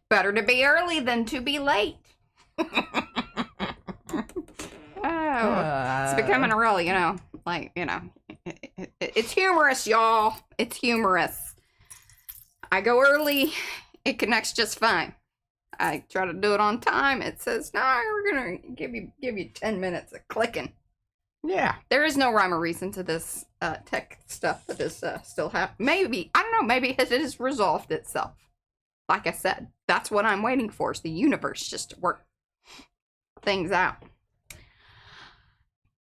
Better to be early than to be late. It's becoming a real, it's humorous, y'all. It's humorous. I go early, it connects just fine. I try to do it on time. It says, no, we're gonna give you 10 minutes of clicking. Yeah. There is no rhyme or reason to this tech stuff that is still happening. Maybe, I don't know, maybe it has resolved itself. Like I said, that's what I'm waiting for, is the universe just to work things out.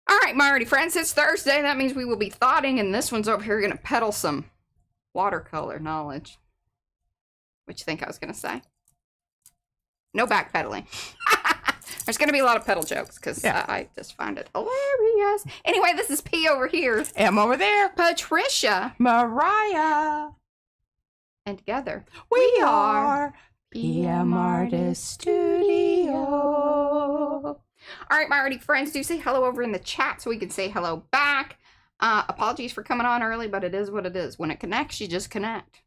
All right, my already friends, it's Thursday. That means we will be thoughting, and this one's over here going to peddle some watercolor knowledge. What you think I was going to say? No backpedaling. There's going to be a lot of pedal jokes, because I just find it hilarious. Anyway, this is P over here. M over there. Patricia. Mariah. And together, we are PM Artist Studio. All right, my already friends, do say hello over in the chat so we can say hello back. Apologies for coming on early, but it is what it is. When it connects, you just connect.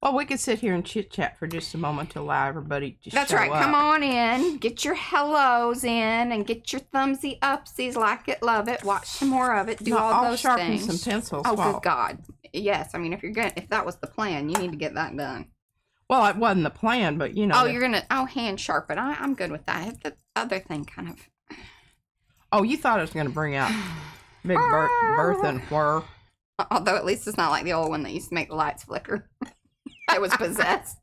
Well, we could sit here and chit-chat for just a moment to allow everybody to That's show right. up. Come on in. Get your hellos in and get your thumbsy upsies. Like it, love it. Watch some more of it. Do all those sharpen things. some pencils. Oh, good God. Yes. I mean, if that was the plan, you need to get that done. Well, it wasn't the plan, but you know. Oh, you're going to, hand sharpen. I'm good with that. The other thing kind of. Oh, you thought it was going to bring out big birth and whir. Although at least it's not like the old one that used to make the lights flicker. I was possessed.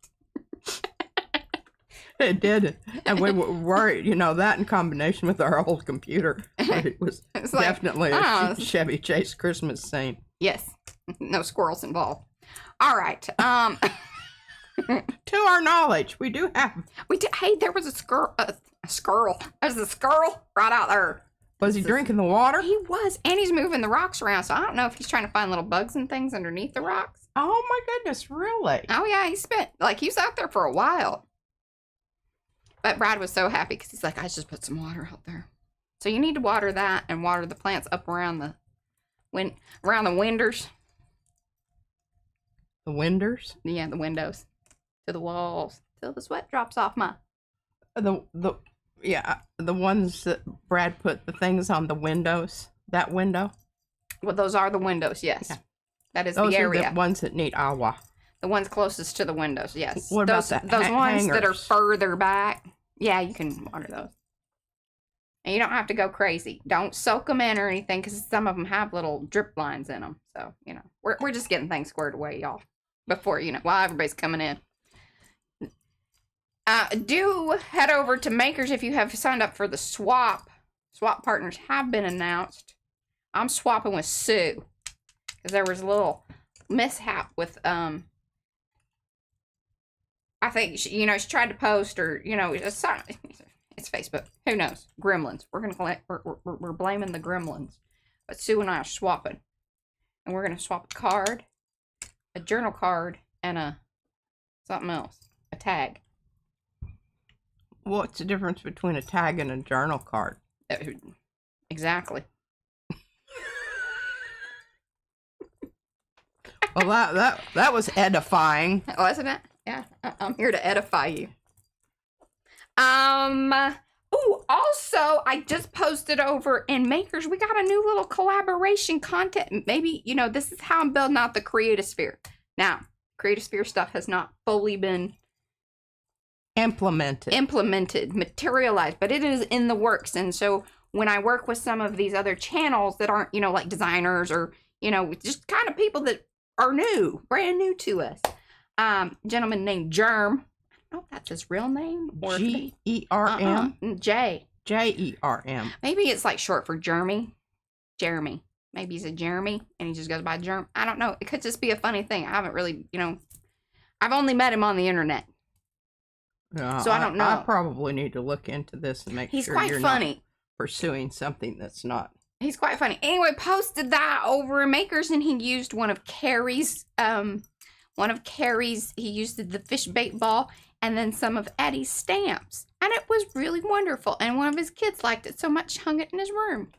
It did. And we were worried, that in combination with our old computer. It was definitely a Chevy Chase Christmas scene. Yes. No squirrels involved. All right. To our knowledge, we do have. We did. Hey, there was a squirrel. There's a squirrel right out there. Was he drinking the water? He was. And he's moving the rocks around. So I don't know if he's trying to find little bugs and things underneath the rocks. Oh my goodness, really? Oh yeah, he was out there for a while. But Brad was so happy because he's like, I just put some water out there. So you need to water that and water the plants up around the winders. The winders? Yeah, the windows. To the walls. Till the sweat drops off my. The ones that Brad put the things on the windows. That window? Well, those are the windows, yes. Yeah. That is those the area. Those are the ones that need agua. The ones closest to the windows, yes. What about those ones hangers? that are further back? Yeah, you can water those. And you don't have to go crazy. Don't soak them in or anything, because some of them have little drip lines in them. So, we're just getting things squared away, y'all. Before, while everybody's coming in. Do head over to Makers if you have signed up for the swap. Swap partners have been announced. I'm swapping with Sue. Because there was a little mishap with, I think, she tried to post or, it's Facebook. Who knows? Gremlins. We're blaming the gremlins. But Sue and I are swapping. And we're going to swap a card, a journal card, and something else. A tag. What's the difference between a tag and a journal card? Exactly. Well, that was edifying. Wasn't it? Yeah, I'm here to edify you. Also, I just posted over in Makers, we got a new little collaboration content. Maybe, this is how I'm building out the Creative Sphere. Now, Creative Sphere stuff has not fully been implemented, materialized, but it is in the works. And so when I work with some of these other channels that aren't, like designers or, just kind of people that are brand new to us. Gentleman named Germ. I don't know if that's his real name. Germ? Jerm. Maybe it's like short for Jeremy. Jeremy. Maybe he's a Jeremy and he just goes by Germ. I don't know. It could just be a funny thing. I haven't really, I've only met him on the internet. So I don't know. I probably need to look into this and make sure you're not pursuing something that's not. He's quite funny. Anyway, posted that over in Makers, and he used one of Carrie's, he used the fish bait ball and then some of Eddie's stamps. And it was really wonderful. And one of his kids liked it so much, hung it in his room.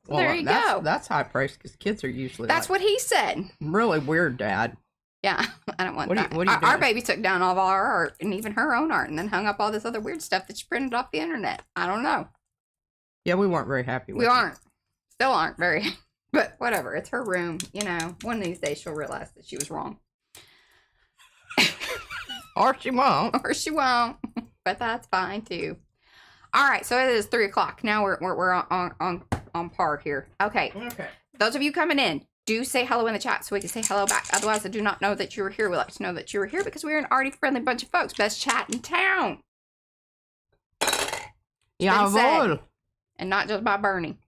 Well, there you go. That's high praise, because kids are usually That's what he said. Really weird, Dad. Yeah, I don't want that. What are you Our doing? baby took down all of our art and even her own art and then hung up all this other weird stuff that she printed off the internet. I don't know. Yeah, we weren't very happy with We it. aren't. Still aren't very. But whatever. It's her room. You know, one of these days she'll realize that she was wrong. Or she won't. Or she won't. But that's fine too. All right, so it is 3 o'clock. Now we're on par here. Okay. Okay. Those of you coming in, do say hello in the chat so we can say hello back. Otherwise, I do not know that you were here. We like to know that you were here because we're an arty-friendly bunch of folks. Best chat in town. Jawohl. And not just by Bernie.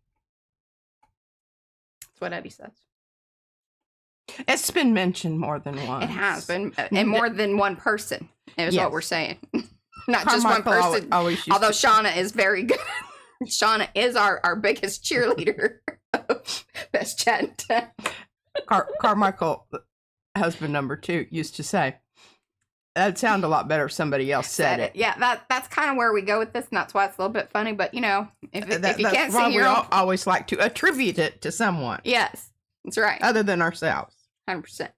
That's what Eddie says. It's been mentioned more than once. It has been. And more than one person is what we're saying. Not just one Carmichael person. always Although Shauna is very good. Shauna is our biggest cheerleader. Best chat in town. Carmichael, husband number 2, used to say, that'd sound a lot better if somebody else said it. Yeah, that's kind of where we go with this, and that's why it's a little bit funny. But, you know, if you can't why see we your own... always like to attribute it to someone. Yes, that's right. Other than ourselves. 100%.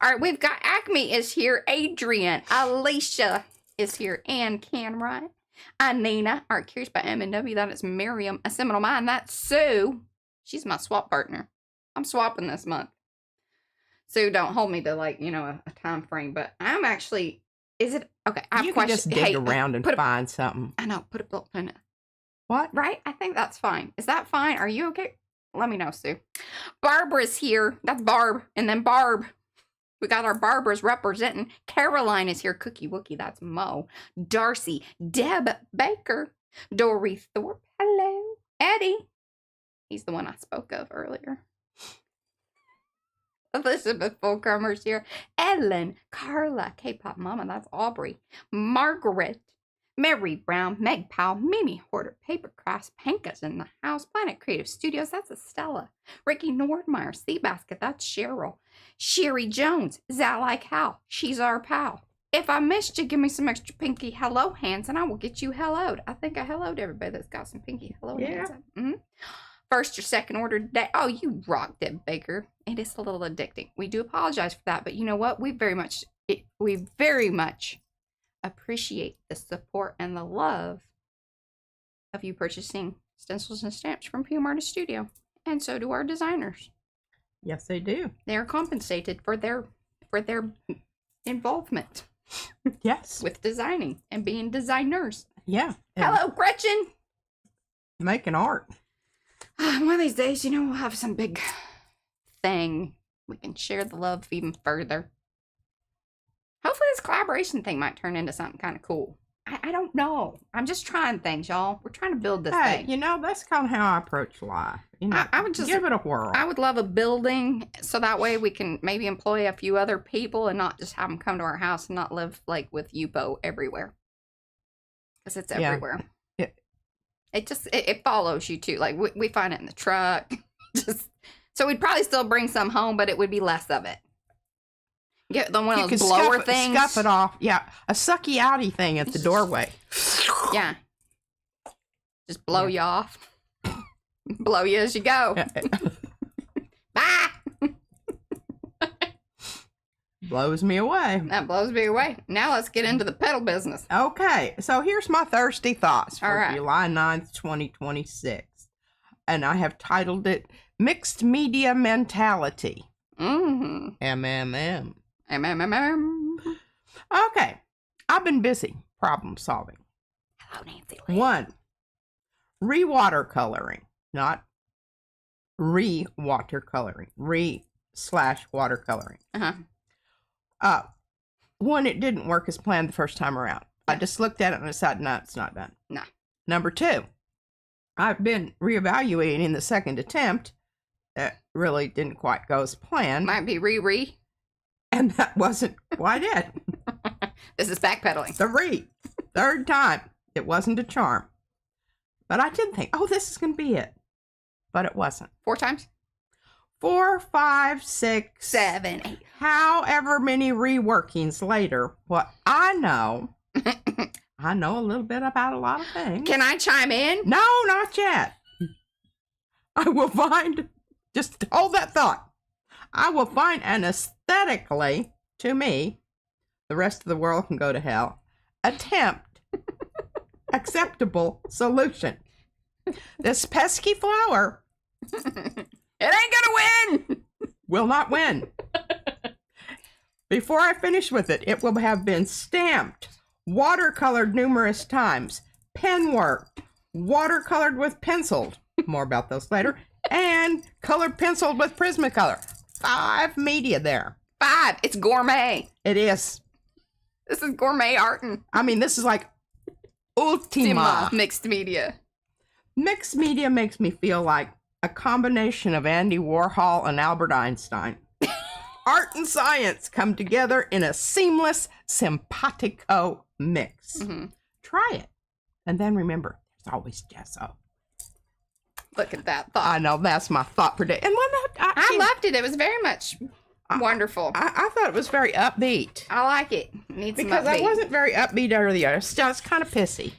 All right, we've got Acme is here. Adrian. Alicia is here. Ann Canright. Anina. Art Curious by M&W. That is Miriam. A Seminole Mind. That's Sue. She's my swap partner. I'm swapping this month. Sue, don't hold me to, like, you know, a time frame. But I'm actually... Is it... Okay, I have you a question. You can just dig around and find something. I know. Put a book in it. What? Right? I think that's fine. Is that fine? Are you okay? Let me know, Sue. Barbara's here. That's Barb. And then Barb. We got our Barbaras representing. Caroline is here. Cookie Wookie. That's Mo. Darcy. Deb Baker. Dory Thorpe. Hello. Eddie. He's the one I spoke of earlier. Elizabeth Fulcrummer's here. Ellen. Carla. K-Pop Mama. That's Aubrey. Margaret. Mary Brown, Meg Powell, Mimi Horter, Papercrafts, Panka's in the house, Planet Creative Studios, that's Estella, Ricky Nordmeyer, Seabasket, that's Cheryl, Sherry Jones, is that like Hal? She's our pal. If I missed you, give me some extra pinky hello hands and I will get you helloed. I think I helloed everybody that's got some pinky hello hands. Mm-hmm. First or second order today. Oh, you rocked it, Baker. It is a little addicting. We do apologize for that, but you know what? We very much appreciate the support and the love of you purchasing stencils and stamps from PM Artist Studio. And so do our designers. Yes, they do. They are compensated for their involvement. Yes. With designing and being designers. Yeah. Hello, Gretchen. Making art. One of these days, you know, we'll have some big thing. We can share the love even further. Hopefully this collaboration thing might turn into something kind of cool. I don't know. I'm just trying things, y'all. We're trying to build this thing. You know, that's kind of how I approach life. You know, I would just give it a whirl. I would love a building so that way we can maybe employ a few other people and not just have them come to our house and not live like with Yupo everywhere. Because it's everywhere. Yeah. It follows you too. Like we find it in the truck. So we'd probably still bring some home, but it would be less of it. Get the one of those blower things. Scuff it off. Yeah. A sucky outy thing at the doorway. Yeah. Just blow you off. Blow you as you go. Bye. Blows me away. That blows me away. Now let's get into the petal business. Okay. So here's my thirsty thoughts for right. July 9th, 2026. And I have titled it Mixed Media Mentality. Mm-hmm. MMM. MMM. Okay. I've been busy problem solving. Hello, Nancy. 1. Re-watercoloring. Not re-watercoloring. Re/watercoloring. Uh-huh. 1, it didn't work as planned the first time around. I just looked at it and decided, no, it's not done. No. Number 2, I've been reevaluating the second attempt. That really didn't quite go as planned. Might be re. And that wasn't quite it. This is backpedaling. The third time. It wasn't a charm. But I did think, oh, this is going to be it. But it wasn't. 4 times? 4, 5, 6, 7, 8. However many reworkings later, what I know a little bit about a lot of things. Can I chime in? No, not yet. I will find, just hold that thought. I will find an aesthetically to me, the rest of the world can go to hell, attempt acceptable solution. This pesky flower it ain't gonna win. Will not win. Before I finish with it, it will have been stamped, watercolored numerous times, pen worked, watercolored with penciled, more about those later, and color penciled with Prismacolor. 5 media there. 5. It's gourmet. It is. This is gourmet art. I mean, this is like ultima. Mixed media. Mixed media makes me feel like a combination of Andy Warhol and Albert Einstein. Art and science come together in a seamless, simpatico mix. Mm-hmm. Try it. And then remember, there's always gesso. Look at that thought. I know, that's my thought for day. And I loved it. It was very much wonderful. I thought it was very upbeat. I like it. Needs because I wasn't very upbeat earlier. It's just kind of pissy.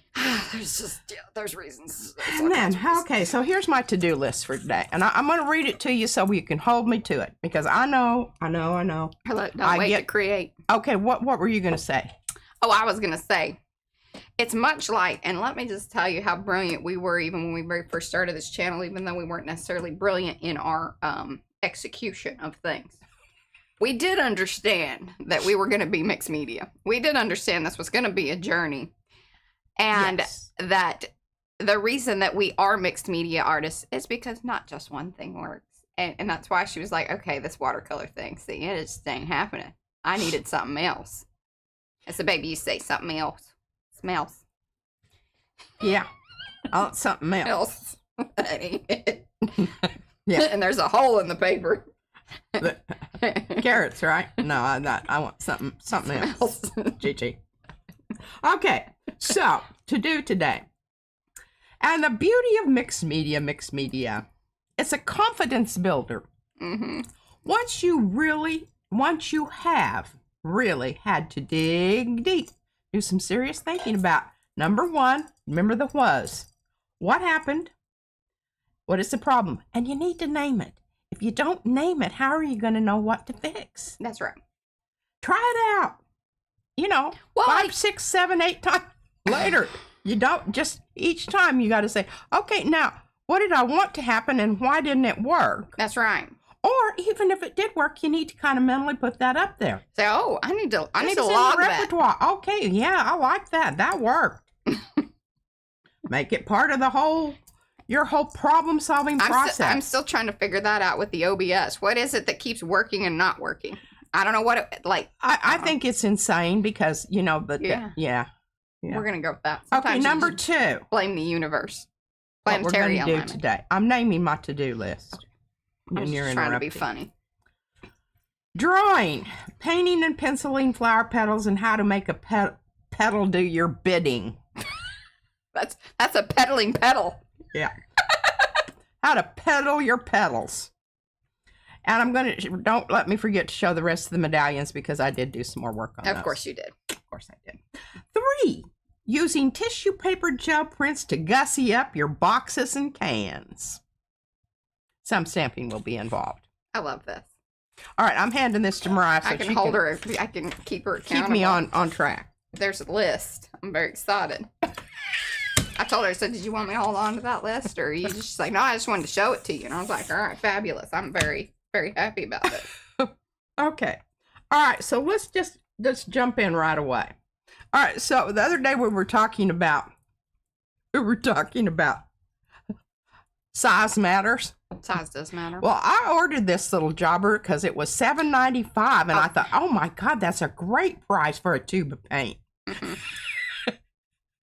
There's reasons. And then, okay, so here's my to-do list for today. And I'm going to read it to you so you can hold me to it. Because I know. Don't wait to create. Okay, what were you going to say? Oh, I was going to say, it's much like, and let me just tell you how brilliant we were even when we very first started this channel, even though we weren't necessarily brilliant in our execution of things. We did understand that we were going to be mixed media. We did understand this was going to be a journey. And that the reason that we are mixed media artists is because not just one thing works. And that's why she was like, okay, this watercolor thing, see, it just ain't happening. I needed something else. I said, baby, you say something else. Smells. Yeah. I want something else. That ain't it. Yeah. And there's a hole in the paper. Carrots, right? No, I want something else. GG. Okay, so to do today. And the beauty of mixed media, it's a confidence builder. Mm-hmm. Once you have really had to dig deep, do some serious thinking about, number one, remember the was. What happened? What is the problem? And you need to name it. If you don't name it, how are you going to know what to fix? That's right. Try it out. You know, 5, 6, 7, 8 times later. You don't just each time you got to say, okay, now what did I want to happen and why didn't it work? That's right. Or even if it did work, you need to kind of mentally put that up there. Say, oh, I need to log that. Repertoire. Okay, yeah, I like that. That worked. Make it part of your whole problem solving process. I'm still trying to figure that out with the OBS. What is it that keeps working and not working? I don't know what it like. I think it's insane because we're gonna go with that. Sometimes okay, number 2. Blame the universe. Planetary element. What we're gonna do today. I'm naming my to-do list. Okay. I'm just trying to be funny. Drawing, painting and penciling flower petals, and how to make a petal do your bidding. That's a pedaling pedal. Yeah. How to petal your petals. And don't let me forget to show the rest of the medallions because I did do some more work on those. Of course you did. Of course I did. 3, using tissue paper gel prints to gussy up your boxes and cans. Some stamping will be involved. I love this. All right, I'm handing this to Mariah. So I can hold her. I can keep her accountable. Keep me on track. There's a list. I'm very excited. I told her, I said, did you want me to hold on to that list? Or you just like, no, I just wanted to show it to you. And I was like, all right, fabulous. I'm very, very happy about it. Okay. All right, so let's jump in right away. All right, so the other day we were talking about size matters. Size does matter. Well, I ordered this little jobber because it was $7.95, and I thought, oh my God, that's a great price for a tube of paint. Mm-hmm.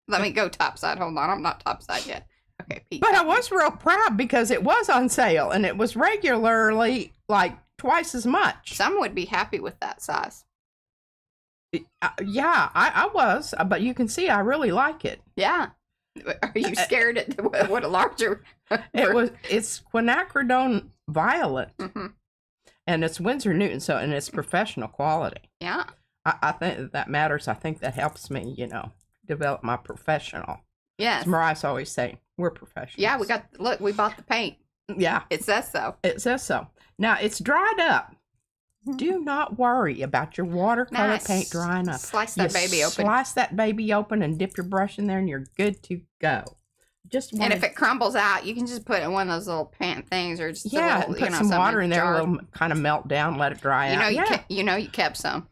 Let me go topside. Hold on, I'm not topside yet. Okay, Pete. But I was real proud because it was on sale, and it was regularly like twice as much. Some would be happy with that size. Yeah, I was, but you can see I really like it. Yeah. Are you scared at what a larger? It's quinacridone violet, mm-hmm. and it's Winsor Newton, and it's professional quality. Yeah, I think that matters. I think that helps me, develop my professional. Yes, as Mariah's always saying, we're professionals. Yeah, we bought the paint. Yeah, it says so. It says so. Now it's dried up, do not worry about your watercolor paint drying up. Slice that baby open. Slice that baby open and dip your brush in there and you're good to go. And if it crumbles out, you can just put it in one of those little pan things or just put some water in there, it'll kind of melt down, let it dry out. You kept some.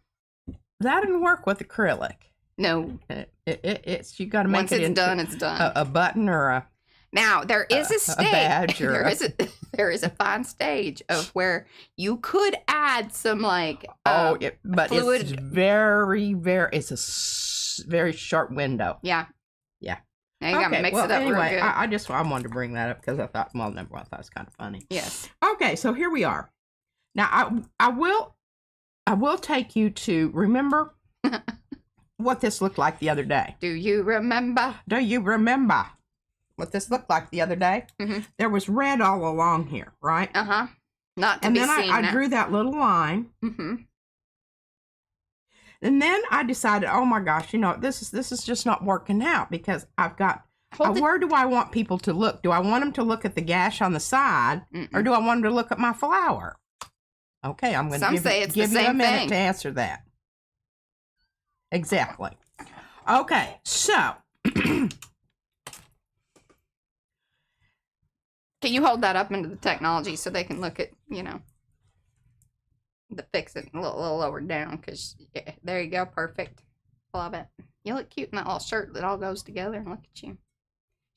That didn't work with acrylic. No. It's you got to make Once it it's into done, it's done. A button or a Now there is a stage. A badge or there is a fine stage of where you could add some like but fluid. It's it's a very short window. Yeah. Yeah. Now you gotta mix it up real good. I wanted to bring that up because I thought, well, number one, I thought it was kind of funny. Yes. Okay, so here we are. Now I will take you to remember what this looked like the other day. Do you remember? Do you remember what this looked like the other day? Mm-hmm. There was red all along here, right? Uh-huh. Not to and be then seen. I drew that little line. Mm-hmm. And then I decided, oh my gosh, this is just not working out because I've got. Where do I want people to look? Do I want them to look at the gash on the side, or do I want them to look at my flower? Okay, I'm going to give you a minute to answer that. Exactly. Okay, so. Can you hold that up into the technology so they can look at, fix it a little lower down? Because there you go, perfect. Love it. You look cute in that little shirt that all goes together. And look at you.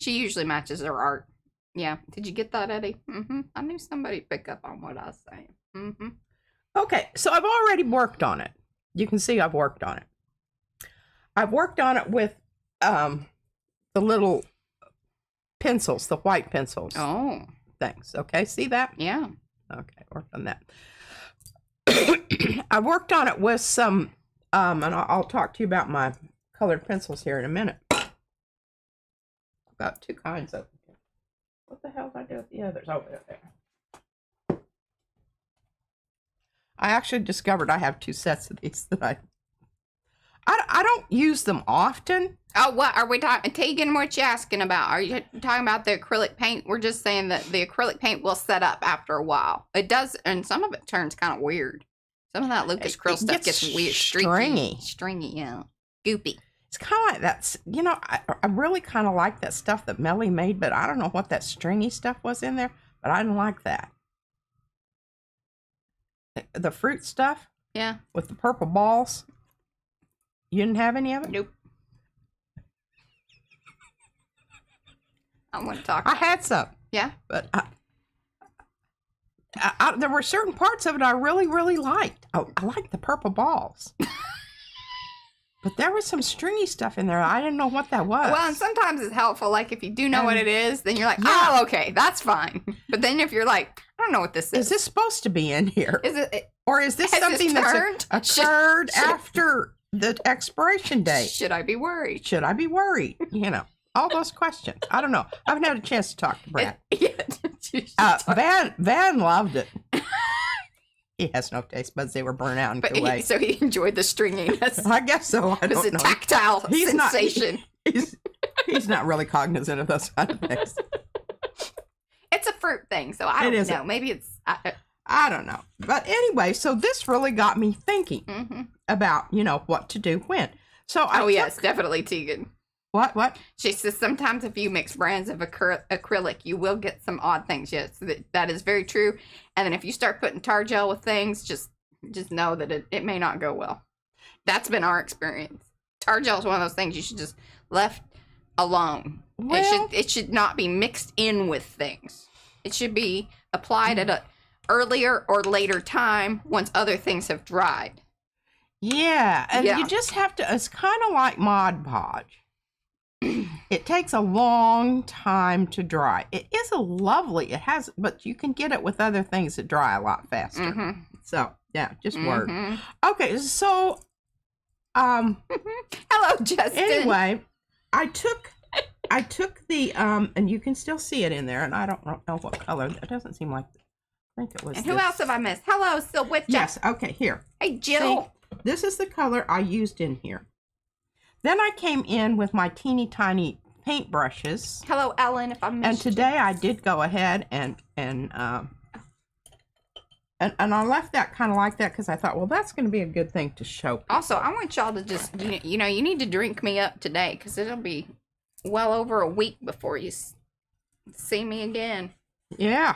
She usually matches her art. Yeah. Did you get that, Eddie? Mm-hmm. I knew somebody would pick up on what I was saying. Mm-hmm. Okay, so I've already worked on it. You can see I've worked on it. I've worked on it with the little pencils, the white pencils. Oh. Thanks. Okay, see that? Yeah. Okay, worked on that. I worked on it with some, and I'll talk to you about my colored pencils here in a minute. I've got two kinds of them. What the hell did I do with the others? Oh, there. I actually discovered I have two sets of these that I don't use them often. Oh, what are we talking? Tegan, what you asking about? Are you talking about the acrylic paint? We're just saying that the acrylic paint will set up after a while. It does, and some of it turns kind of weird. Some of that Lucas Krill stuff gets weird, stringy, yeah, goopy. It's kind of like that. I really kind of like that stuff that Melly made, but I don't know what that stringy stuff was in there. But I didn't like that. The fruit stuff, yeah, with the purple balls. You didn't have any of it? Nope. I want to talk. I had some. Yeah. But there were certain parts of it I really, really liked. I liked the purple balls. But there was some stringy stuff in there. I didn't know what that was. Well, and sometimes it's helpful. Like, if you do know what it is, then you're like, oh, okay, that's fine. But then if you're like, I don't know what this is. Is this supposed to be in here? Is it? Or is this something that's occurred after the expiration date? Should I be worried? Should I be worried? All those questions. I don't know. I haven't had a chance to talk to Brad. Van loved it. He has no taste buds. They were burnt out in Kuwait. So he enjoyed the stringiness. I guess so. It was a tactile sensation. He's not really cognizant of those kind of things. It's a fruit thing, so I don't know. Maybe it's... I don't know. But anyway, so this really got me thinking about, what to do when. So yes, definitely, Tegan. What? She says sometimes if you mix brands of acrylic, you will get some odd things. Yes, that is very true. And then if you start putting tar gel with things, just know that it may not go well. That's been our experience. Tar gel is one of those things you should just left alone. Well, it should not be mixed in with things. It should be applied at a earlier or later time once other things have dried. Yeah, and you just have to. It's kind of like Mod Podge. It takes a long time to dry. It is but you can get it with other things that dry a lot faster. So yeah, just word. Okay, so hello, Justin. Anyway, I took the and you can still see it in there, and I don't know what color. It doesn't seem like. I think it was. And who else have I missed? Hello, Silwitcha. Yes. Okay. Here. Hey, Jill. See, this is the color I used in here. Then I came in with my teeny tiny paint brushes. Hello, Ellen, if I missed And today I did go ahead and And I left that kind of like that because I thought, well, that's going to be a good thing to show people. Also, I want y'all to just, you know, you need to drink me up today because it'll be well over a week before you see me again. Yeah.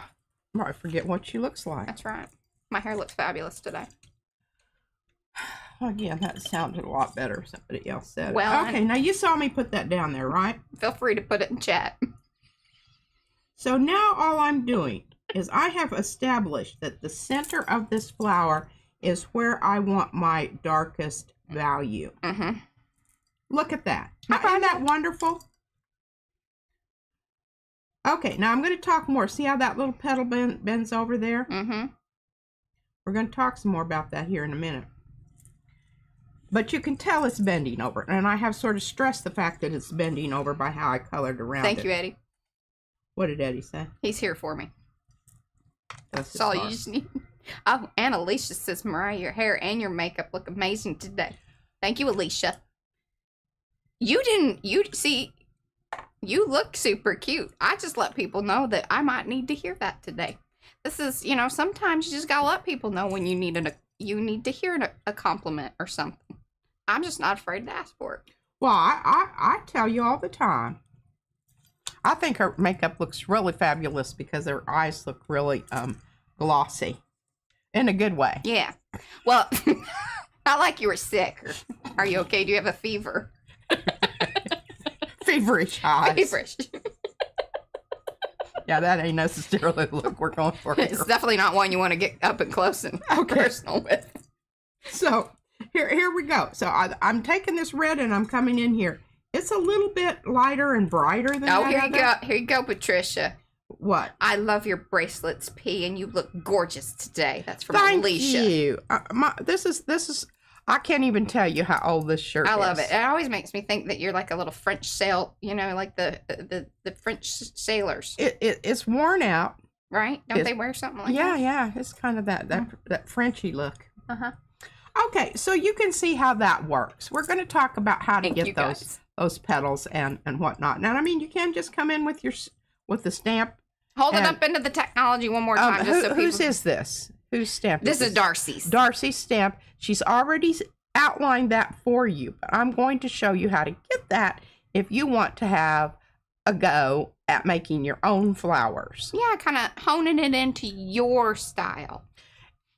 I forget what she looks like. That's right. My hair looks fabulous today. Well, again, that sounded a lot better if somebody else said it. Well, okay, now you saw me put that down there, right? Feel free to put it in chat. So now all I'm doing is I have established that the center of this flower is where I want my darkest value. Mm-hmm. Look at that. Now, isn't that wonderful? Okay, now I'm going to talk more. See how that little petal bends over there? Mm-hmm. We're going to talk some more about that here in a minute. But you can tell it's bending over. And I have sort of stressed the fact that it's bending over by how I colored around it. Thank you, Eddie. What did Eddie say? He's here for me. That's all you just need. Oh, and Alicia says, Mariah, your hair and your makeup look amazing today. Thank you, Alicia. You look super cute. I just let people know that I might need to hear that today. This is, you know, sometimes you just gotta let people know when you need to hear a compliment or something. I'm just not afraid to ask for it. Well, I tell you all the time. I think her makeup looks really fabulous because her eyes look really glossy in a good way. Yeah. Well, not like you were sick. Are you okay? Do you have a fever? Feverish eyes. Feverish. Yeah, that ain't necessarily the look we're going for here. It's definitely not one you want to get up and close and personal with. So here we go. So I'm taking this red and I'm coming in here. It's a little bit lighter and brighter than that. Oh, here you go. Here you go, Patricia. What? I love your bracelets, P, and you look gorgeous today. That's from Alicia. Thank you. This is. I can't even tell you how old this shirt is. I love it. It always makes me think that you're like a little French sail. You know, like the French sailors. It's worn out, right? Don't they wear something like that? Yeah. It's kind of that Frenchy look. Uh-huh. Okay, so you can see how that works. We're going to talk about how to get those petals and whatnot. Now, I mean, you can just come in with the stamp. Hold it up into the technology one more time. Whose is this? Whose stamp? This is Darcy's. Darcy's stamp. She's already outlined that for you, but I'm going to show you how to get that if you want to have a go at making your own flowers. Yeah, kind of honing it into your style.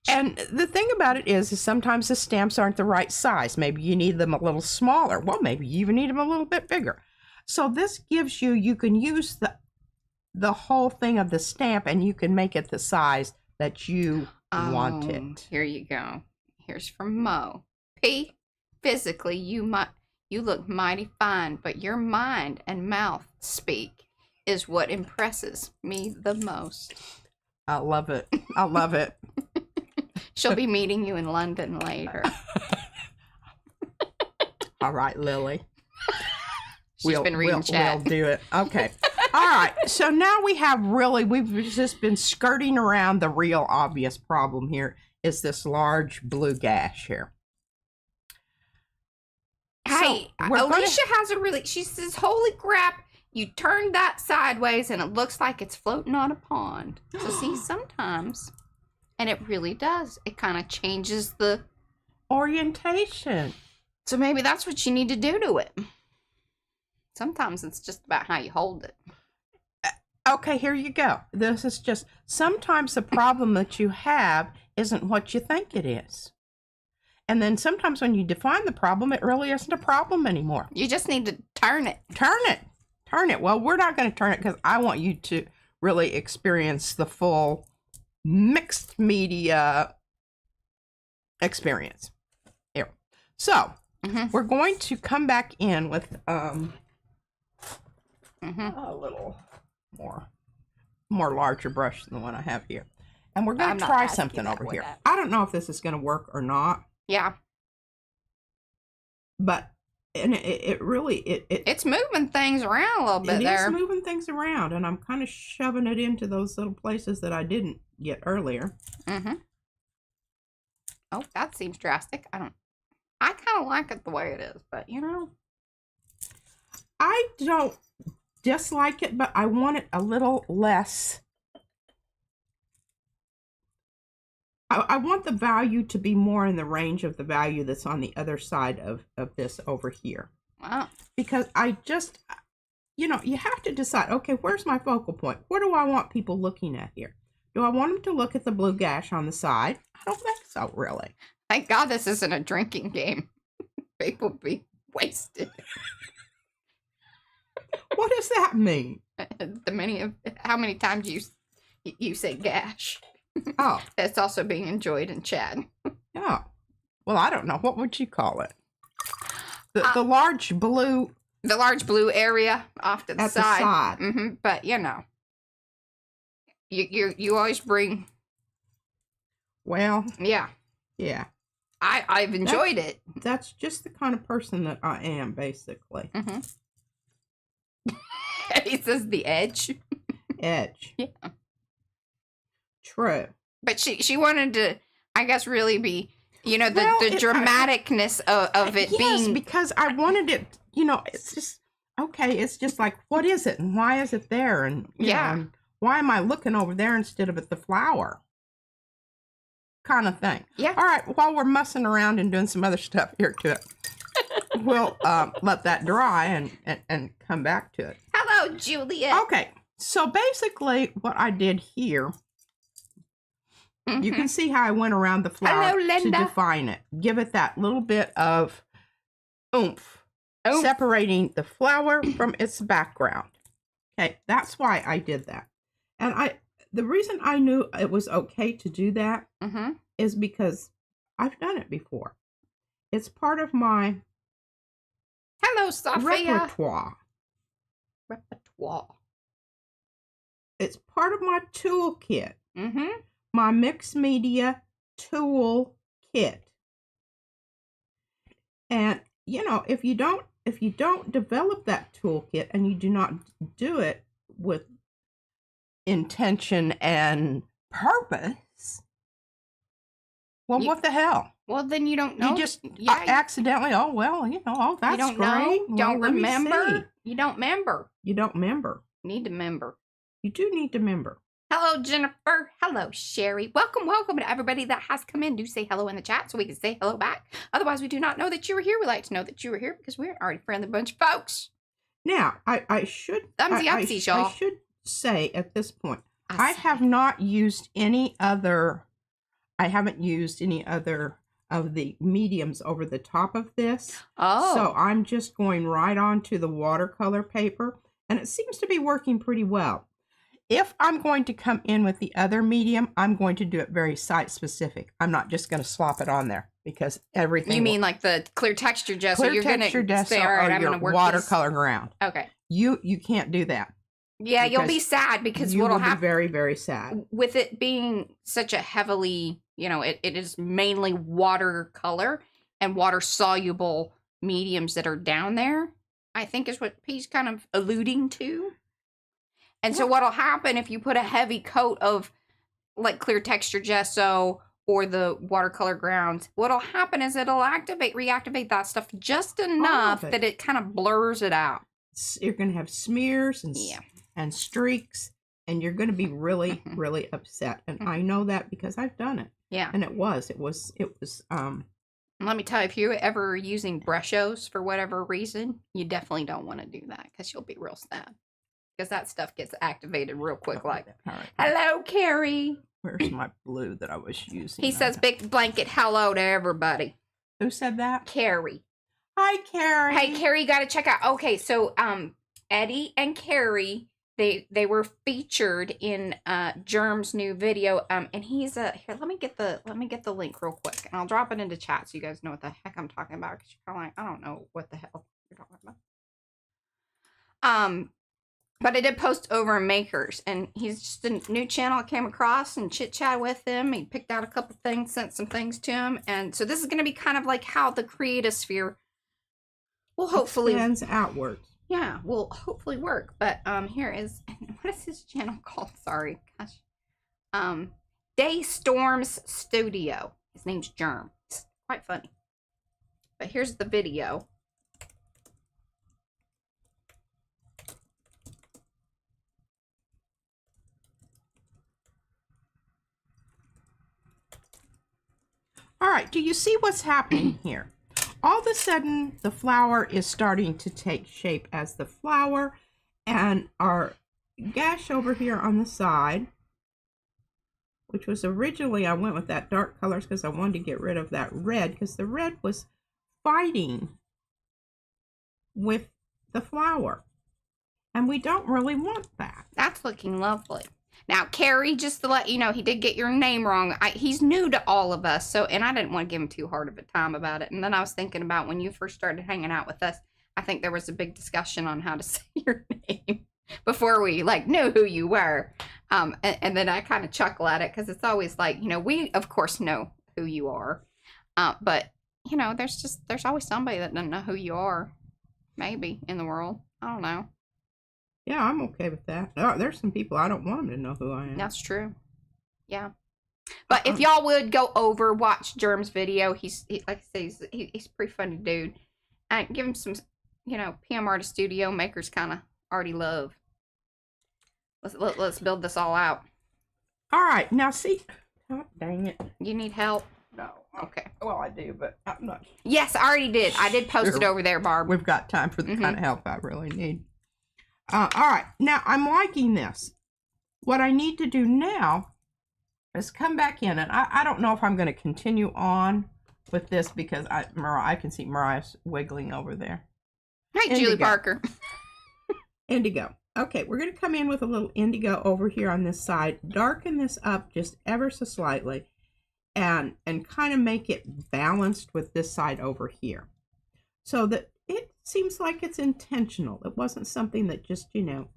And the thing about it is sometimes the stamps aren't the right size. Maybe you need them a little smaller. Well, maybe you even need them a little bit bigger. So this gives you can use the whole thing of the stamp and you can make it the size that you want it. Here you go. Here's from Mo. P, physically you look mighty fine, but your mind and mouth speak is what impresses me the most. I love it. I love it. She'll be meeting you in London later. All right, Lily. She's been reading chat. We'll do it. Okay. All right. So now we've just been skirting around the real obvious problem here is this large blue gash here. Hey, so Alicia she says, holy crap, you turned that sideways and it looks like it's floating on a pond. So see, sometimes, and it really does, it kind of changes the orientation. So maybe that's what you need to do to it. Sometimes it's just about how you hold it. Okay, here you go. This is just, sometimes the problem that you have isn't what you think it is. And then sometimes when you define the problem, it really isn't a problem anymore. You just need to turn it. Turn it. Turn it. Well, we're not going to turn it because I want you to really experience the full mixed media experience. Here. So, we're going to come back in with a little more larger brush than the one I have here. And we're going to try something over here. I don't know if this is going to work or not. Yeah. But it's moving things around a little bit there. It is moving things around, and I'm kind of shoving it into those little places that I didn't get earlier. Oh, that seems drastic. I kind of like it the way it is, but you know. I don't dislike it, but I want it a little less I want the value to be more in the range of the value that's on the other side of this over here. Wow. Because I just, you know, you have to decide, okay, where's my focal point? What do I want people looking at here? Do I want them to look at the blue gash on the side? I don't think so, really. Thank God this isn't a drinking game. People would be wasted. What does that mean? How many times you say gash? Oh. That's also being enjoyed in chat. Yeah. Well, I don't know. What would you call it? The large blue. The large blue area off to the side. The side. Mm-hmm. But you know, you always bring. Well. Yeah. Yeah. I've enjoyed it. That's just the kind of person that I am, basically. Mm-hmm. He says the edge. Edge. Yeah. True. But she wanted to, I guess, really be, you know, the dramaticness of it being. Yes, because I wanted it, you know, it's just, okay, it's just like, what is it? And why is it there? And, you know, and why am I looking over there instead of at the flower? Kind of thing. Yeah. All right, while we're mussing around and doing some other stuff here to it, we'll let that dry and come back to it. Hello, Julia. Okay, so basically what I did here, you can see how I went around the flower to define it. Give it that little bit of oomph, separating the flower from its background. Okay, that's why I did that. And the reason I knew it was okay to do that is because I've done it before. It's part of my repertoire. It's part of my toolkit. My mixed media tool kit. And you know, if you don't develop that toolkit and you do not do it with intention and purpose, well, what the hell? Well, then you don't know. You just accidentally, oh, well, you know, oh, that's you don't great. Know, don't remember. You don't remember. You don't remember. Need to remember. You do need to remember. Hello, Jennifer. Hello, Sherry. Welcome to everybody that has come in. Do say hello in the chat so we can say hello back. Otherwise, we do not know that you were here. We like to know that you were here because we're an already friendly bunch of folks. Now, I should y'all. I should say at this point, I have not used any other. I haven't used any other of the mediums over the top of this. Oh. So I'm just going right on to the watercolor paper, and it seems to be working pretty well. If I'm going to come in with the other medium, I'm going to do it very site specific. I'm not just going to slop it on there because everything. You mean like the clear texture gesso? Clear texture gesso or your watercolor ground. Okay. You can't do that. Yeah, you'll be sad because what'll happen. Be very, very sad. With it being such a heavily, you know, it is mainly watercolor and water soluble mediums that are down there, I think is what he's kind of alluding to. And so what'll happen if you put a heavy coat of like clear texture gesso or the watercolor grounds, what'll happen is it'll reactivate that stuff just enough that it kind of blurs it out. You're going to have smears and streaks, and you're going to be really, really upset. And I know that because I've done it. Yeah. And it was, let me tell you, if you're ever using brushos for whatever reason, you definitely don't want to do that because you'll be real sad. Because that stuff gets activated real quick. Like, hello, Carrie. Where's my blue that I was using? He says big blanket hello to everybody. Who said that? Carrie. Hi, Carrie. Hey, Carrie, you got to check out. Okay, so Eddie and Carrie, they were featured in Germ's new video. And he's here. Let me get the link real quick, and I'll drop it into chat so you guys know what the heck I'm talking about. Because you're kind of like, I don't know what the hell you're talking about. But I did post over in Makers, and he's just a new channel I came across and chit-chat with him. He picked out a couple things, sent some things to him. And so this is going to be kind of like how the creative sphere will hopefully... extends outwards. Yeah, will hopefully work. But here is... What is his channel called? Sorry. Gosh. Daystorm's Studio. His name's Germ. It's quite funny. But here's the video. right, do you see what's happening here? All of a sudden, the flower is starting to take shape as the flower, and our gash over here on the side, which was originally, I went with that dark colors because I wanted to get rid of that red, because the red was fighting with the flower, and we don't really want that. That's looking lovely. Now, Carrie, just to let you know, he did get your name wrong. He's new to all of us, so, and I didn't want to give him too hard of a time about it. And then I was thinking about when you first started hanging out with us, I think there was a big discussion on how to say your name before we, like, knew who you were. And then I kind of chuckle at it because it's always like, you know, we, of course, know who you are. But, you know, there's always somebody that doesn't know who you are, maybe, in the world. I don't know. Yeah, I'm okay with that. There's some people I don't want them to know who I am. That's true. Yeah. But if y'all would go over, watch Germ's video. He's like I say, he's a pretty funny dude. And give him some, you know, PM Artist Studio makers kind of already love. Let's build this all out. All right, now see. Oh, dang it. You need help? No. Okay. Well, I do, but I'm not. Yes, I already did. I did post it over there, Barb. We've got time for the kind of help I really need. All right, now I'm liking this. What I need to do now is come back in, and I don't know if I'm going to continue on with this because I can see Mariah's wiggling over there. Hi, Indigo. Julie Parker. Indigo. Okay, we're going to come in with a little indigo over here on this side, darken this up just ever so slightly, and kind of make it balanced with this side over here, so that it seems like it's intentional. It wasn't something that just, you know,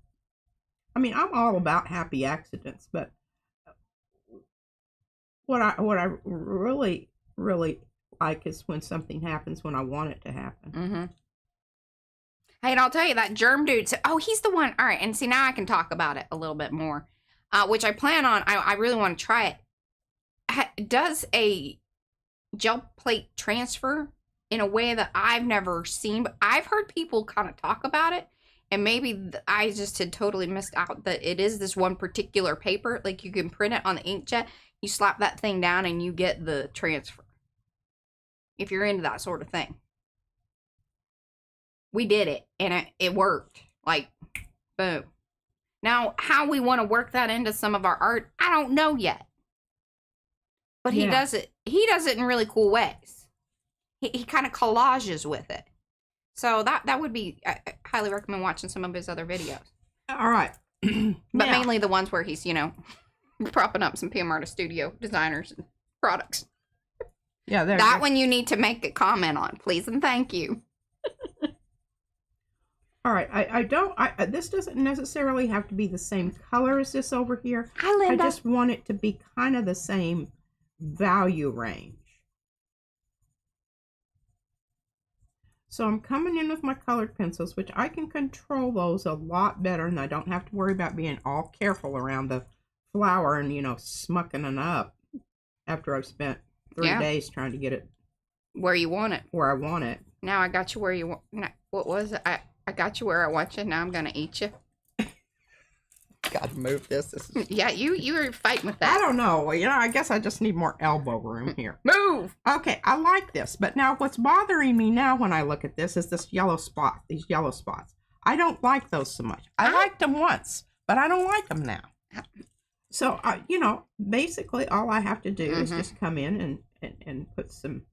I mean, I'm all about happy accidents, but what I really, really like is when something happens when I want it to happen. Mm-hmm. Hey, and I'll tell you that Germ dude, oh, he's the one. All right, and see, now I can talk about it a little bit more, which I plan on. I really want to try it. Does a gel plate transfer in a way that I've never seen, but I've heard people kind of talk about it, and maybe I just had totally missed out that it is this one particular paper. Like, you can print it on the inkjet, you slap that thing down, and you get the transfer. If you're into that sort of thing. We did it, and it worked. Like, boom. Now, how we want to work that into some of our art, I don't know yet. But he does it in really cool ways. He kind of collages with it. So that would be, I highly recommend watching some of his other videos. All right. But mainly the ones where he's, you know, propping up some PM Artist Studio designers and products. Yeah, that one you need to make a comment on, please and thank you. All right, this doesn't necessarily have to be the same color as this over here. Hi, Linda. I just want it to be kind of the same value range. So I'm coming in with my colored pencils, which I can control those a lot better, and I don't have to worry about being all careful around the flower and, you know, smucking it up after I've spent 3 days trying to get it where you want it. Where I want it. Now I got you where you want. What was it? I got you where I want you. Now I'm gonna eat you. Gotta move this. Yeah, you were fighting with that. I don't know. You know, I guess I just need more elbow room here. Move! Okay, I like this. But now what's bothering me now when I look at this is this yellow spot, these yellow spots. I don't like those so much. I liked them once, but I don't like them now. So, you know, basically all I have to do is just come in and put some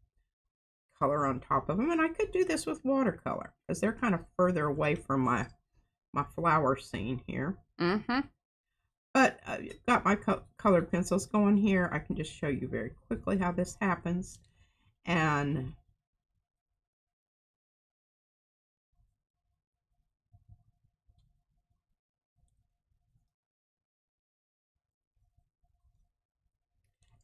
color on top of them. And I could do this with watercolor because they're kind of further away from my flower scene here. But I've got my colored pencils going here. I can just show you very quickly how this happens. And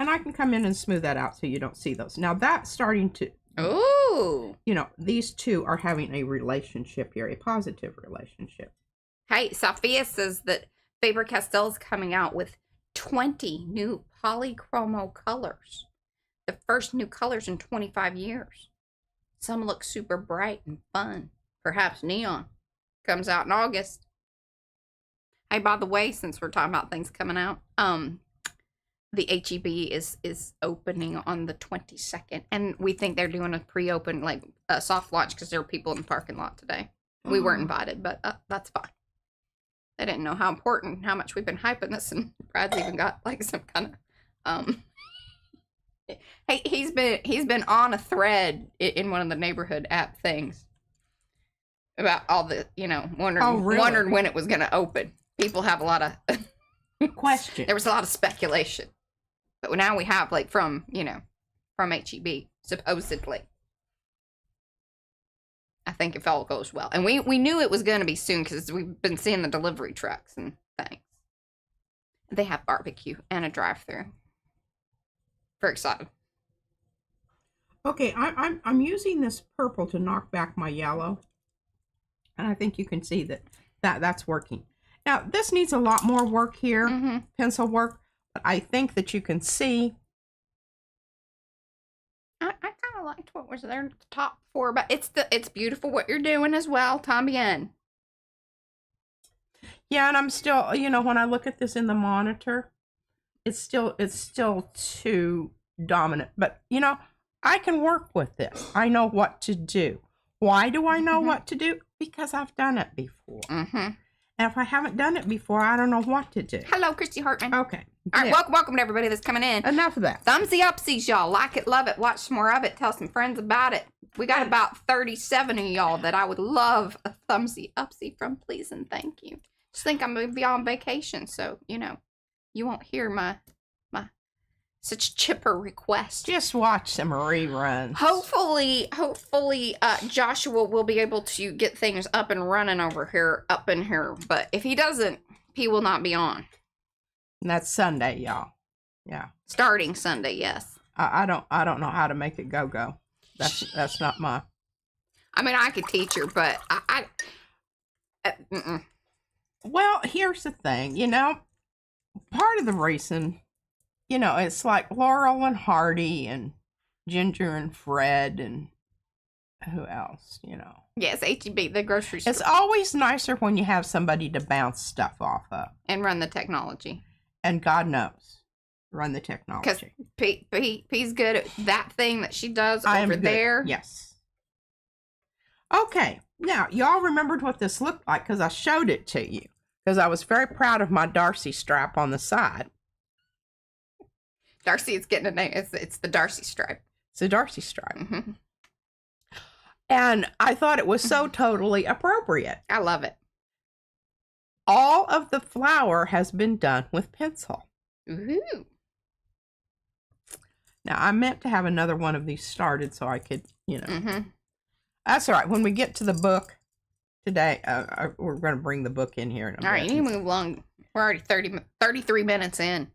I can come in and smooth that out so you don't see those. Now that's starting to, ooh, you know, these two are having a relationship here, a positive relationship. Hey, Sophia says that Faber-Castell is coming out with 20 new polychromo colors. The first new colors in 25 years. Some look super bright and fun. Perhaps neon. Comes out in August. Hey, by the way, since we're talking about things coming out, the HEB is opening on the 22nd, and we think they're doing a pre-open, like a soft launch, because there are people in the parking lot today. We weren't invited, but that's fine. I didn't know how important, how much we've been hyping this, and Brad's even got like some kind of hey, he's been on a thread in one of the neighborhood app things about all the, wondering when it was going to open. People have a lot of question. There was a lot of speculation, but now we have like from HEB supposedly. I think if all goes well, and we knew it was going to be soon because we've been seeing the delivery trucks and things. They have barbecue and a drive-through. Very excited. Okay, I'm using this purple to knock back my yellow, and I think you can see that's working. Now this needs a lot more work here, pencil work, but I think that you can see. I kind of liked what was there at the top four, but it's beautiful what you're doing as well, Tambien. Yeah, and I'm still, when I look at this in the monitor, it's still too dominant. But, I can work with this. I know what to do. Why do I know what to do? Because I've done it before. And if I haven't done it before, I don't know what to do. Hello, Christy Hartman. Okay. All right, welcome to everybody that's coming in. Enough of that. Thumbsy upsies, y'all. Like it, love it, watch some more of it, tell some friends about it. We got about 37 of y'all that I would love a thumbsy upsie from, please and thank you. Just think I'm going to be on vacation, so, you won't hear my such chipper requests. Just watch some reruns. Hopefully, Joshua will be able to get things up and running up in here. But if he doesn't, he will not be on. And that's Sunday, y'all. Yeah. Starting Sunday, yes. I don't know how to make it go. That's not my. I mean, I could teach her, but Well, here's the thing, part of the reason, it's like Laurel and Hardy and Ginger and Fred and who else, Yes, HEB, the grocery store. It's always nicer when you have somebody to bounce stuff off of. And run the technology. And God knows, run the technology. Because P's good at that thing that she does over there. Yes. Okay, now, y'all remembered what this looked like because I showed it to you. Because I was very proud of my Darcy strap on the side. Darcy is getting a name. It's the Darcy stripe. It's a Darcy stripe. And I thought it was so totally appropriate. I love it. All of the flower has been done with pencil. Ooh. Now, I meant to have another one of these started so I could, That's all right. When we get to the book today, we're going to bring the book in here. All right, you need to move along. We're already 33 minutes in.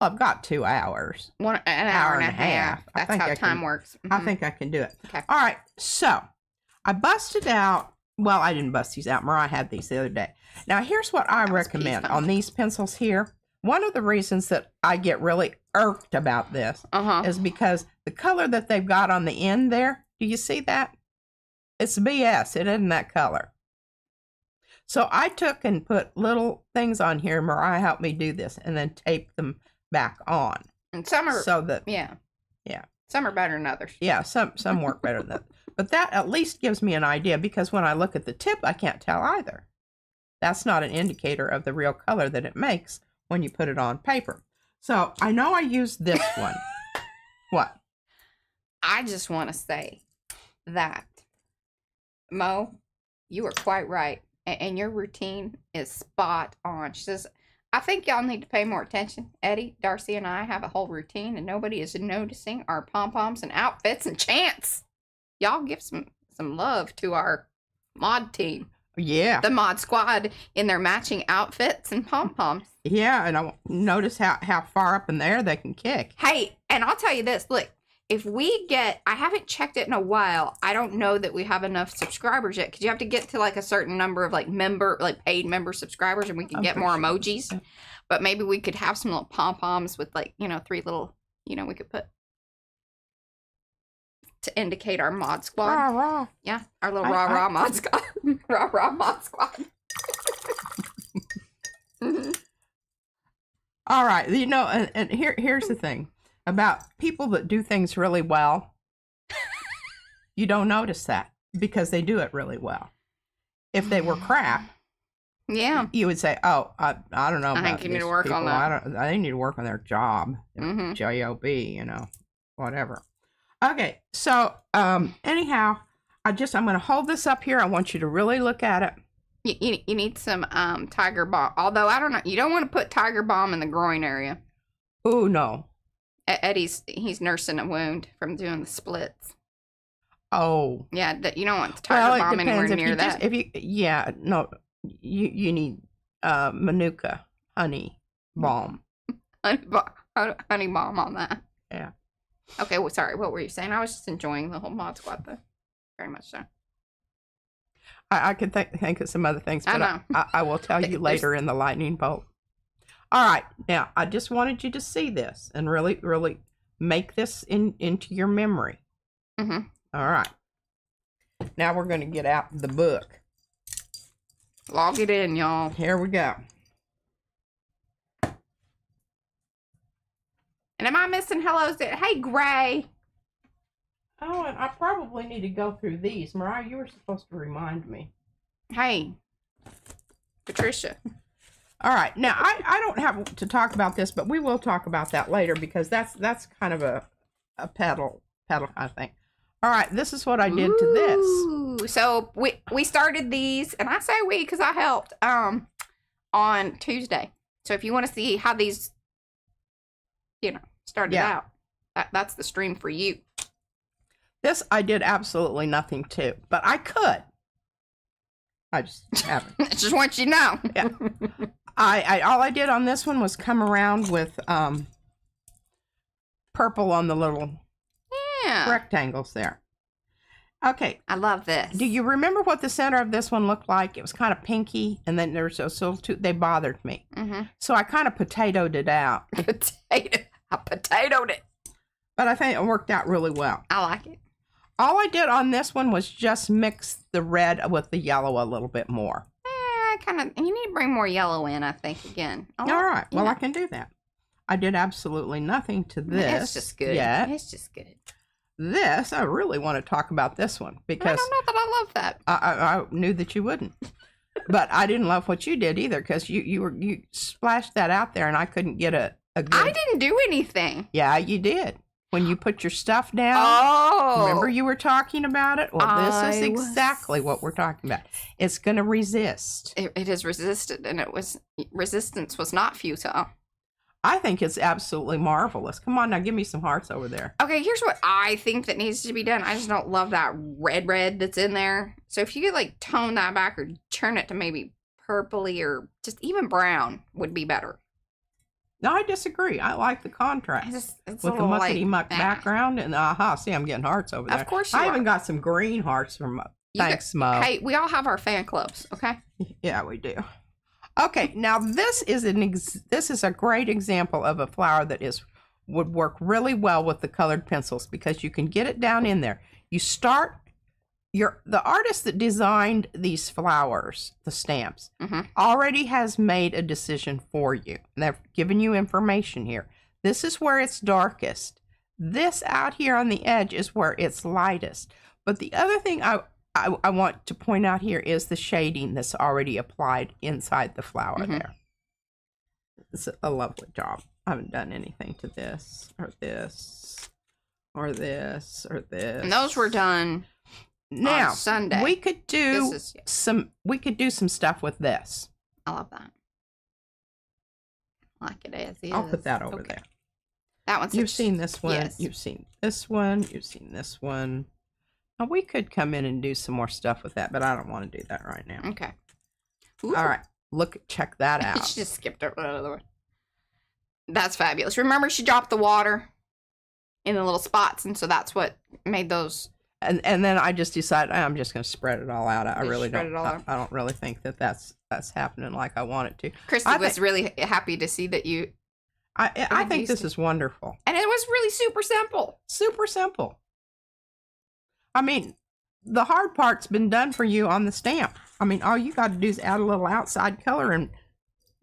I've got 2 hours. An hour and a half. That's how time works. I think I can do it. Okay. All right. So I busted out. Well, I didn't bust these out. Mariah had these the other day. Now, here's what I recommend on these pencils here. One of the reasons that I get really irked about this is because the color that they've got on the end there, do you see that? It's BS. It isn't that color. So I took and put little things on here. Mariah helped me do this and then tape them back on. And some are, yeah. Some are better than others. Yeah, some work better than that. But that at least gives me an idea because when I look at the tip, I can't tell either. That's not an indicator of the real color that it makes when you put it on paper. So I know I used this one. What? I just want to say that, Mo, you are quite right. And your routine is spot on. She says, I think y'all need to pay more attention. Eddie, Darcy, and I have a whole routine, and nobody is noticing our pom-poms and outfits and chants. Y'all give some love to our mod team. Yeah. The mod squad in their matching outfits and pom-poms. Yeah, and I notice how far up in the air they can kick. Hey, and I'll tell you this. Look, if we get, I haven't checked it in a while. I don't know that we have enough subscribers yet. Because you have to get to like a certain number of paid member subscribers, and we can get more emojis. But maybe we could have some little pom-poms with 3 little, we could put to indicate our mod squad. Rah, rah. Yeah, our little rah mod squad. Rah mod squad. All right. You know, and here's the thing about people that do things really well. You don't notice that because they do it really well. If they were crap, yeah, you would say, "Oh, I don't know about I think you need to work people. on that. They need to work on their job, Mhm. job, you know, whatever." Okay, so anyhow, I'm going to hold this up here. I want you to really look at it. You need some tiger balm. Although I don't know, you don't want to put tiger balm in the groin area. Oh no. He's nursing a wound from doing the splits. Oh. Yeah, that you don't want the tiger balm anywhere near that. You need Manuka honey balm. honey balm on that. Yeah. Okay, well, sorry. What were you saying? I was just enjoying the whole Mod Squad, though. Very much so. I could think of some other things, but I know. I will tell you later in the lightning bolt. All right. Now, I just wanted you to see this and really, really make this into your memory. Mm-hmm. All right. Now we're going to get out the book. Log it in, y'all. Here we go. And am I missing hellos? Hey, Gray. Oh, and I probably need to go through these. Mariah, you were supposed to remind me. Hey, Patricia. All right. Now, I don't have to talk about this, but we will talk about that later because that's kind of a petal kind of thing. All right. This is what I did to this. Ooh, so we started these, and I say we because I helped on Tuesday. So if you want to see how these, started out, that's the stream for you. This I did absolutely nothing to, but I could. I just haven't. I just want you to know. Yeah. All I did on this one was come around with purple on the little rectangles there. Okay. I love this. Do you remember what the center of this one looked like? It was kind of pinky, and then there was those little two. They bothered me. Mm-hmm. So I kind of potatoed it out. I potatoed it. But I think it worked out really well. I like it. All I did on this one was just mix the red with the yellow a little bit more. You need to bring more yellow in, I think, again. All right. Well, I can do that. I did absolutely nothing to this. It's just good. Yet. It's just good. This, I really want to talk about this one because I don't know that I love that. I knew that you wouldn't. But I didn't love what you did either because you splashed that out there and I couldn't get a good... I didn't do anything. Yeah, you did. When you put your stuff down. Oh. Remember you were talking about it? Well, this is exactly what we're talking about. It's going to resist. It is resisted, and resistance was not futile. I think it's absolutely marvelous. Come on now, give me some hearts over there. Okay, here's what I think that needs to be done. I just don't love that red that's in there. So if you could tone that back or turn it to maybe purpley or just even brown would be better. No, I disagree. I like the contrast with the muckety muck background. And see, I'm getting hearts over there. Of course you I are. even got some green hearts from thanks, Mo. Hey, we all have our fan clubs, okay? Yeah, we do. Okay, now this is a great example of a flower that would work really well with the colored pencils because you can get it down in there. You start the artist that designed these flowers, the stamps, already has made a decision for you. They've given you information here. This is where it's darkest. This out here on the edge is where it's lightest. But the other thing I want to point out here is the shading that's already applied inside the flower there. It's a lovely job. I haven't done anything to this or this or this or this. And those were done now on Sunday. We could do some stuff with this. I love that. I like it as is. I'll put that over there. That one's You've seen this one. Yes. You've seen this one. You've seen this one. Now we could come in and do some more stuff with that, but I don't want to do that right now. Okay. Ooh. All right. Check that out. She just skipped over another one. That's fabulous. Remember, she dropped the water in the little spots, and so that's what made those. And then I just decided I'm just going to spread it all out. I really spread don't. it all out. I don't really think that's happening like I want it to. Christy was really happy to see that you. I think this is wonderful, and it was really super simple. Super simple. I mean, the hard part's been done for you on the stamp. I mean, all you got to do is add a little outside color and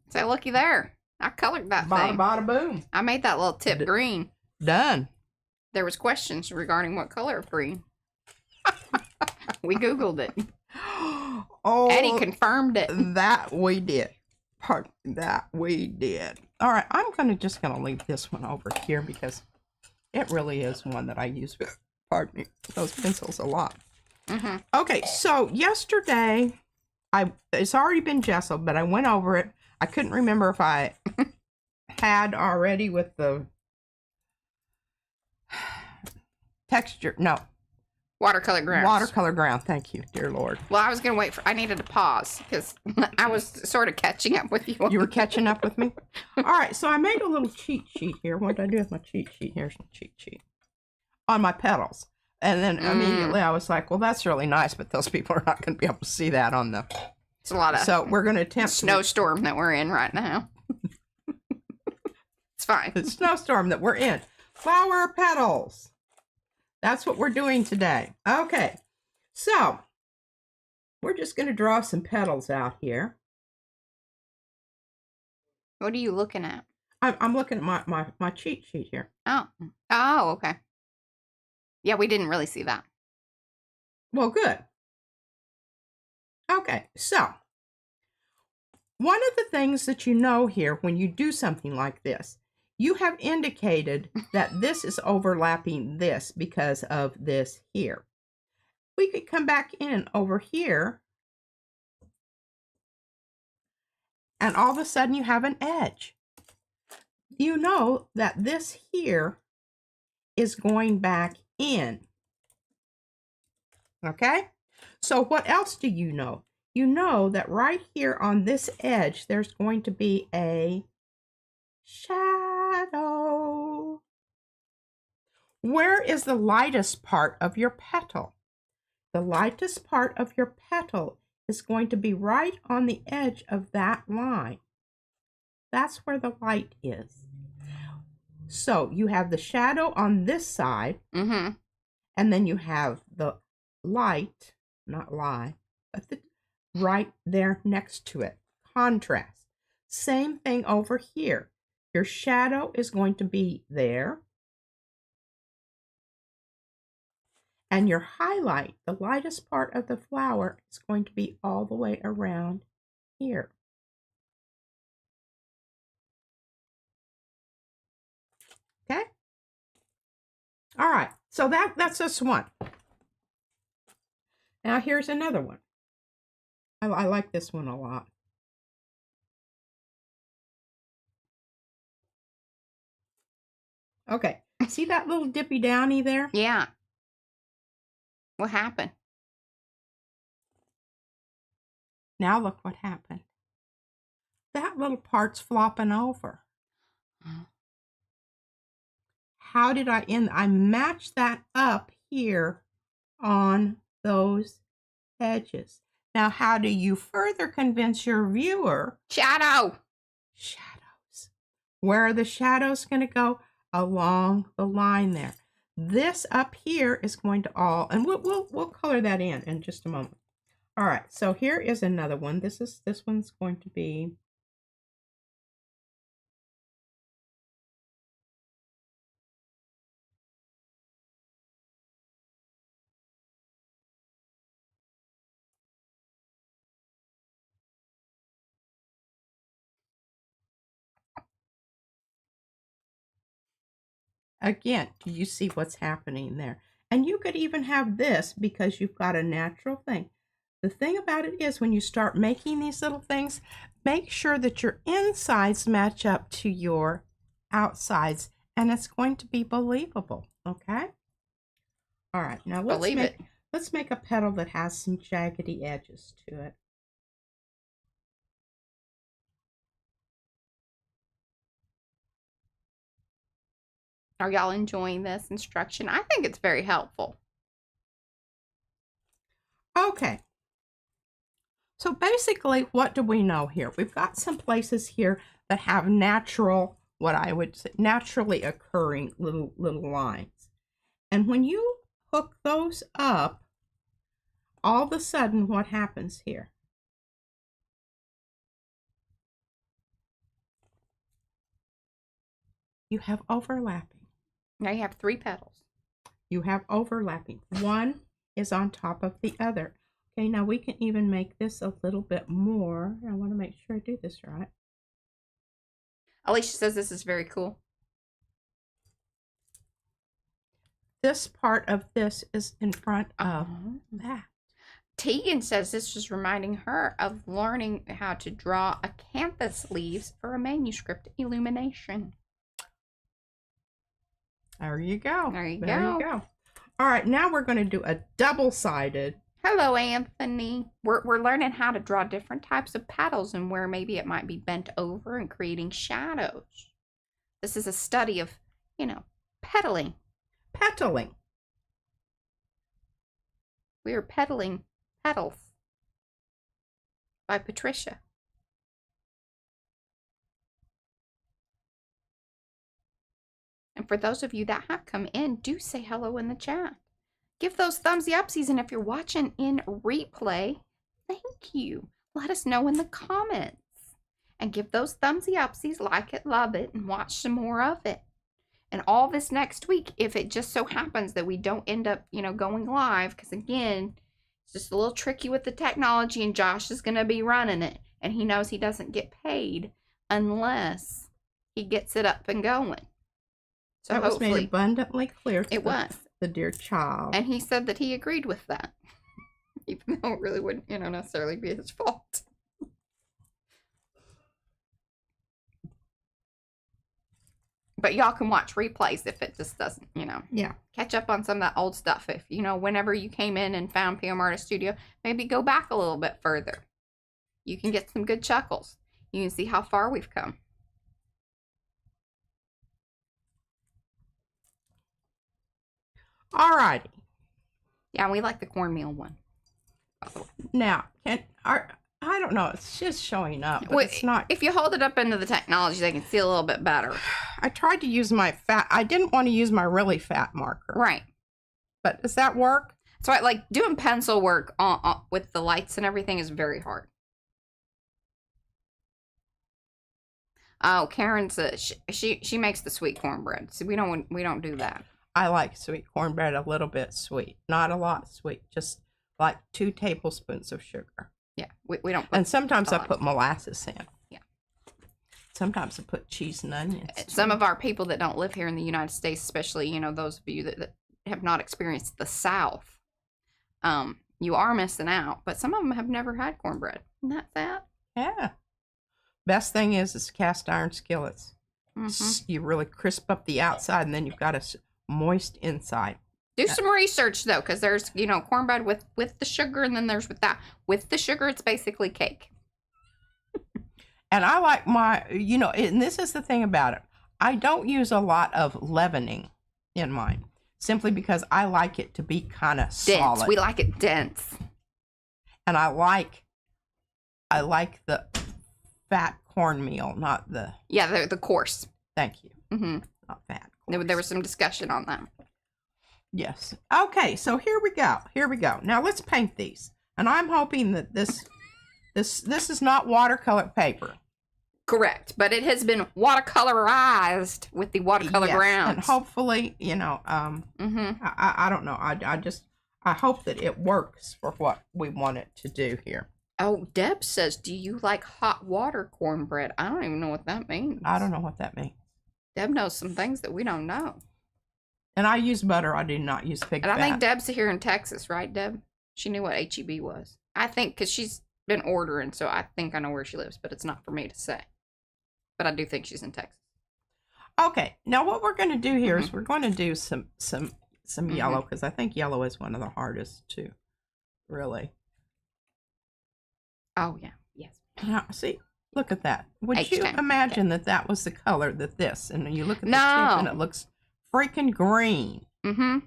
say, looky there. I colored that Bada thing. bada boom. I made that little tip green. Done. There was questions regarding what color of green. We Googled it. Oh, Eddie confirmed it. that we did. Pardon, that we did. All right, I'm just gonna leave this one over here because it really is one that I use with, pardon me, those pencils a lot. Mm-hmm. Okay, so yesterday, it's already been gessoed, but I went over it. I couldn't remember if I had already with the texture. No. Watercolor grounds. Watercolor ground. Thank you, dear Lord. Well, I was going to wait I needed to pause because I was sort of catching up with you. You were catching up with me? All right, so I made a little cheat sheet here. What did I do with my cheat sheet? Here's my cheat sheet. On my petals. And then immediately I was like, well, that's really nice, but those people are not going to be able to see that on the... It's a lot of... So we're going to attempt... snowstorm that we're in right now. It's fine. The snowstorm that we're in. Flower petals. That's what we're doing today. Okay, so we're just going to draw some petals out here. What are you looking at? I'm looking at my cheat sheet here. Oh, okay. Yeah, we didn't really see that. Well, good. Okay, so one of the things that you know here when you do something like this, you have indicated that this is overlapping this because of this here. We could come back in over here and all of a sudden you have an edge. You know that this here is going back in. Okay? So what else do you know? You know that right here on this edge, there's going to be a shadow. Where is the lightest part of your petal? The lightest part of your petal is going to be right on the edge of that line. That's where the light is. So you have the shadow on this side, and then you have the light, not lie, but the right there next to it. Contrast. Same thing over here. Your shadow is going to be there. And your highlight, the lightest part of the flower, is going to be all the way around here. Okay? All right, so that's just one. Now here's another one. I like this one a lot. Okay, see that little dippy downy there? Yeah. What happened? Now look what happened. That little part's flopping over. How did I end? I matched that up here on those edges. Now, how do you further convince your viewer? Shadow. Shadows. Where are the shadows going to go? Along the line there. This up here is going to all, and we'll color that in just a moment. All right, so here is another one. This one's going to be again, do you see what's happening there? And you could even have this because you've got a natural thing. The thing about it is when you start making these little things, make sure that your insides match up to your outsides, and it's going to be believable, okay? All right, now let's make a petal that has some jaggedy edges to it. Are y'all enjoying this instruction? I think it's very helpful. Okay. So basically, what do we know here? We've got some places here that have natural, what I would say, naturally occurring little lines. And when you hook those up, all of a sudden, what happens here? you have overlapping. Now you have 3 petals. You have overlapping. One is on top of the other. Okay, now we can even make this a little bit more. I want to make sure I do this right. Alicia says this is very cool. This part of this is in front of that. Tegan says this was reminding her of learning how to draw acanthus leaves for a manuscript illumination. There you go. There you go. All right, now we're going to do a double-sided. Hello, Anthony. We're learning how to draw different types of petals and where maybe it might be bent over and creating shadows. This is a study of, you know, petaling. Petaling. We are petaling Petals by Patricia. And for those of you that have come in, do say hello in the chat. Give those thumbsy upsies, and if you're watching in replay, thank you. Let us know in the comments. And give those thumbsy upsies, like it, love it, and watch some more of it. And all this next week, if it just so happens that we don't end up, you know, going live, because again, it's just a little tricky with the technology, and Josh is going to be running it. And he knows he doesn't get paid unless he gets it up and going. So that was made abundantly clear to the dear child. And he said that he agreed with that. Even though it really wouldn't, you know, necessarily be his fault. But y'all can watch replays if it just doesn't, you know. Yeah. Catch up on some of that old stuff. If, you know, whenever you came in and found PM Artist Studio, maybe go back a little bit further. You can get some good chuckles. You can see how far we've come. All righty. Yeah, we like the cornmeal one. Now, I don't know. It's just showing up, but it's not. If you hold it up into the technology, they can see a little bit better. I tried to use my fat. I didn't want to use my really fat marker. Right. But does that work? So like doing pencil work with the lights and everything is very hard. Oh, Karen's she makes the sweet cornbread. So we don't do that. I like sweet cornbread a little bit sweet, not a lot sweet, just like 2 tablespoons of sugar. Yeah, we don't. And sometimes I put molasses in. Yeah. Sometimes I put cheese and onions. Some of our people that don't live here in the United States, especially, you know, those of you that have not experienced the South, you are missing out. But some of them have never had cornbread. Isn't that sad? Yeah. Best thing is cast iron skillets. Mm-hmm. You really crisp up the outside, and then you've got a moist inside. Do some research though, because there's, you know, cornbread with the sugar, and then there's without. With the sugar, it's basically cake. And I like my, you know, and this is the thing about it. I don't use a lot of leavening in mine, simply because I like it to be kind of solid. We like it dense. And I like the fat cornmeal, not the... Yeah, the coarse. Thank you. Mm-hmm. Not fat. There was some discussion on that. Yes. Okay, so here we go. Here we go. Now let's paint these. And I'm hoping that this is not watercolor paper. Correct, but it has been watercolorized with the watercolor grounds. And hopefully, you know, I don't know. I hope that it works for what we want it to do here. Oh, Deb says, do you like hot water cornbread? I don't even know what that means. I don't know what that means. Deb knows some things that we don't know. And I use butter. I do not use pig fat. And I think Deb's here in Texas, right, Deb? She knew what HEB was. I think because she's been ordering, so I think I know where she lives, but it's not for me to say. But I do think she's in Texas. Okay, now what we're going to do here is we're going to do some yellow, because I think yellow is one of the hardest to really. Oh, yeah. Yes. Now, see, look at that. Would you imagine that was the color that this, and you look at the tip and it looks freaking green. Mm-hmm.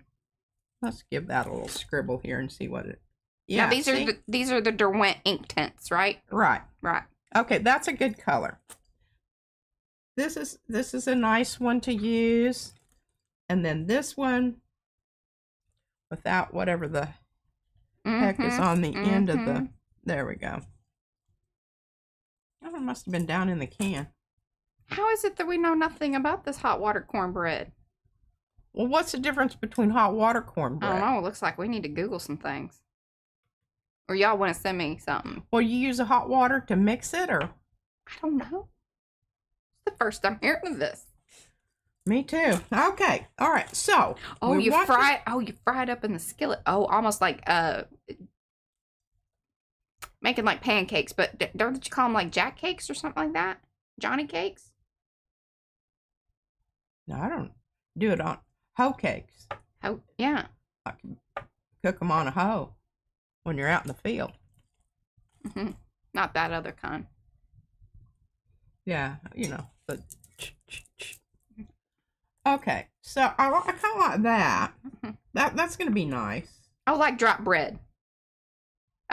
Let's give that a little scribble here and see what it. Yeah. Now, these are the Derwent ink tints, right? Right. Right. Okay, that's a good color. This is a nice one to use, and then this one without whatever the heck is on the end of the. There we go. Oh, it must have been down in the can. How is it that we know nothing about this hot water cornbread? Well, what's the difference between hot water cornbread? I don't know. It looks like we need to Google some things. Or y'all want to send me something? Well, you use the hot water to mix it, or? I don't know. It's the first I'm hearing of this. Me too. Okay. All right. So. Oh, you fry it. Oh, you fry it up in the skillet. Oh, almost like making like pancakes, but don't you call them like jack cakes or something like that? Johnny cakes? No, I don't do it on hoe cakes. Oh, yeah. I can cook them on a hoe when you're out in the field. Mm-hmm. Not that other kind. Yeah, you know, the okay, so I kind of like that. Mm-hmm. That's gonna be nice. Oh, like drop bread.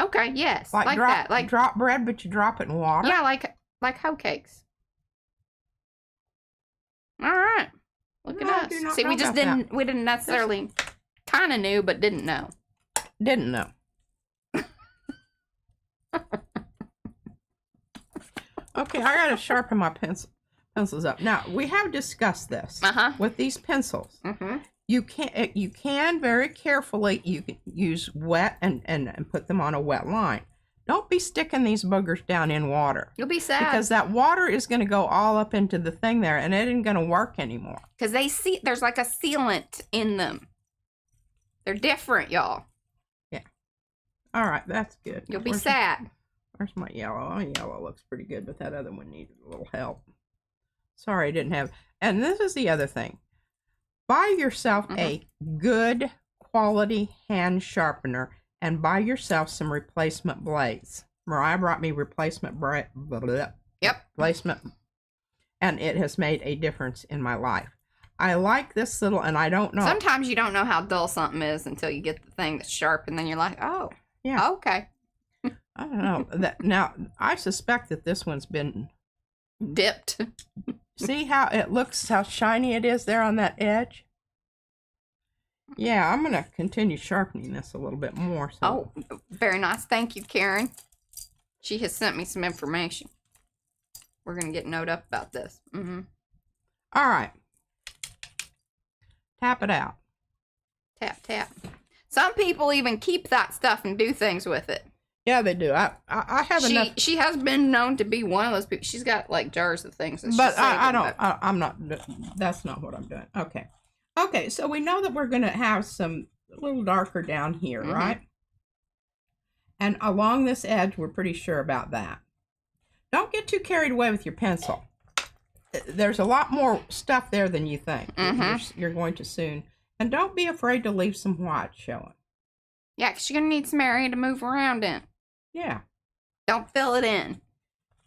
Okay, yes, like drop, that, like drop bread, but you drop it in water. Yeah, like hoe cakes. All right, look at us. See, we just didn't. We didn't necessarily. Kind of knew, but didn't know. Didn't know. Okay, I gotta sharpen my pencils up. Now we have discussed this with these pencils. You can very carefully. You can use wet and put them on a wet line. Don't be sticking these boogers down in water. You'll be sad because that water is going to go all up into the thing there, and it isn't going to work anymore. Because there's like a sealant in them. They're different, y'all. Yeah. All right, that's good. You'll be sad. Where's my yellow? Oh, yellow looks pretty good, but that other one needed a little help. Sorry, I didn't have. And this is the other thing. Buy yourself a good quality hand sharpener and buy yourself some replacement blades. Mariah brought me replacement replacement, and it has made a difference in my life. I like this little, and I don't know. Sometimes you don't know how dull something is until you get the thing that's sharp, and then you're like, oh, yeah, okay. I don't know. Now, I suspect that this one's been dipped. See how it looks, how shiny it is there on that edge? Yeah, I'm going to continue sharpening this a little bit more. So. Oh, very nice. Thank you, Karen. She has sent me some information. We're going to get note up about this. All right. Tap it out. Tap, tap. Some people even keep that stuff and do things with it. Yeah, they do. I have enough. She has been known to be one of those people. She's got like jars of things. But I don't. I'm not. That's not what I'm doing. Okay. Okay. So we know that we're going to have some a little darker down here, right? And along this edge, we're pretty sure about that. Don't get too carried away with your pencil. There's a lot more stuff there than you think. You're going to soon. And don't be afraid to leave some white showing. Yeah, because you're going to need some area to move around in. Yeah. Don't fill it in.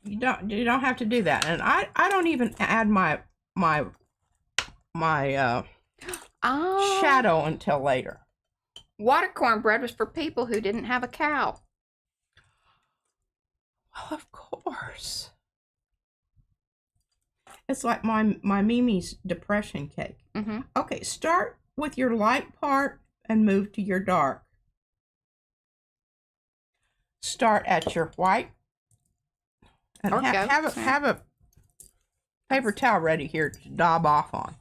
You don't have to do that. And I don't even add my shadow until later. Water cornbread was for people who didn't have a cow. Well, of course. It's like my Mimi's depression cake. Okay, start with your light part and move to your dark. Start at your white and have a paper towel ready here to daub off on.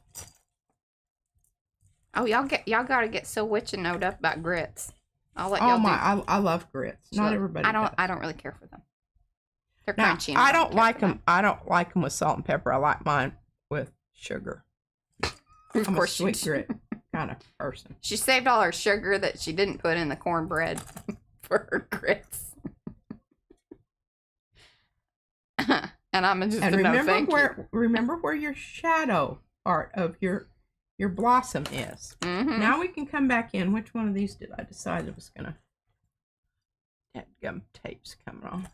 Oh, y'all gotta get so witch and note up about grits. I'll let y'all I love grits. Not everybody. I don't really care for them. They're crunchy. I don't like them. I don't like them with salt and pepper. I like mine with sugar. I'm a sweet grit kind of person. She saved all her sugar that she didn't put in the cornbread for her grits. And I'm just remember where your shadow part of your blossom is. Now we can come back in. Which one of these did I decide it was gonna? That gum tape's coming on.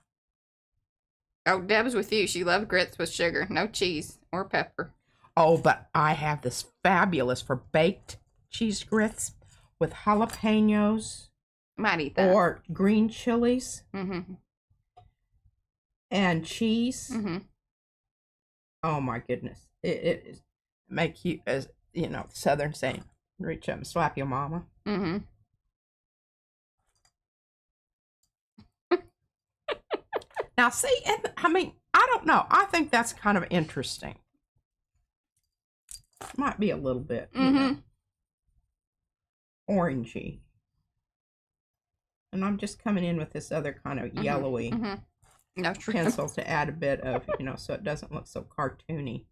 Oh, Deb's with you. She loved grits with sugar, no cheese or pepper. Oh, but I have this fabulous for baked cheese grits with jalapenos. Might eat that. Or green chilies. And cheese. Oh my goodness. It make you, as you know, Southern saying, reach up and slap your mama. Now see, I mean, I don't know. I think that's kind of interesting. Might be a little bit, you know, orangey. And I'm just coming in with this other kind of yellowy pencil to add a bit of, you know, so it doesn't look so cartoony.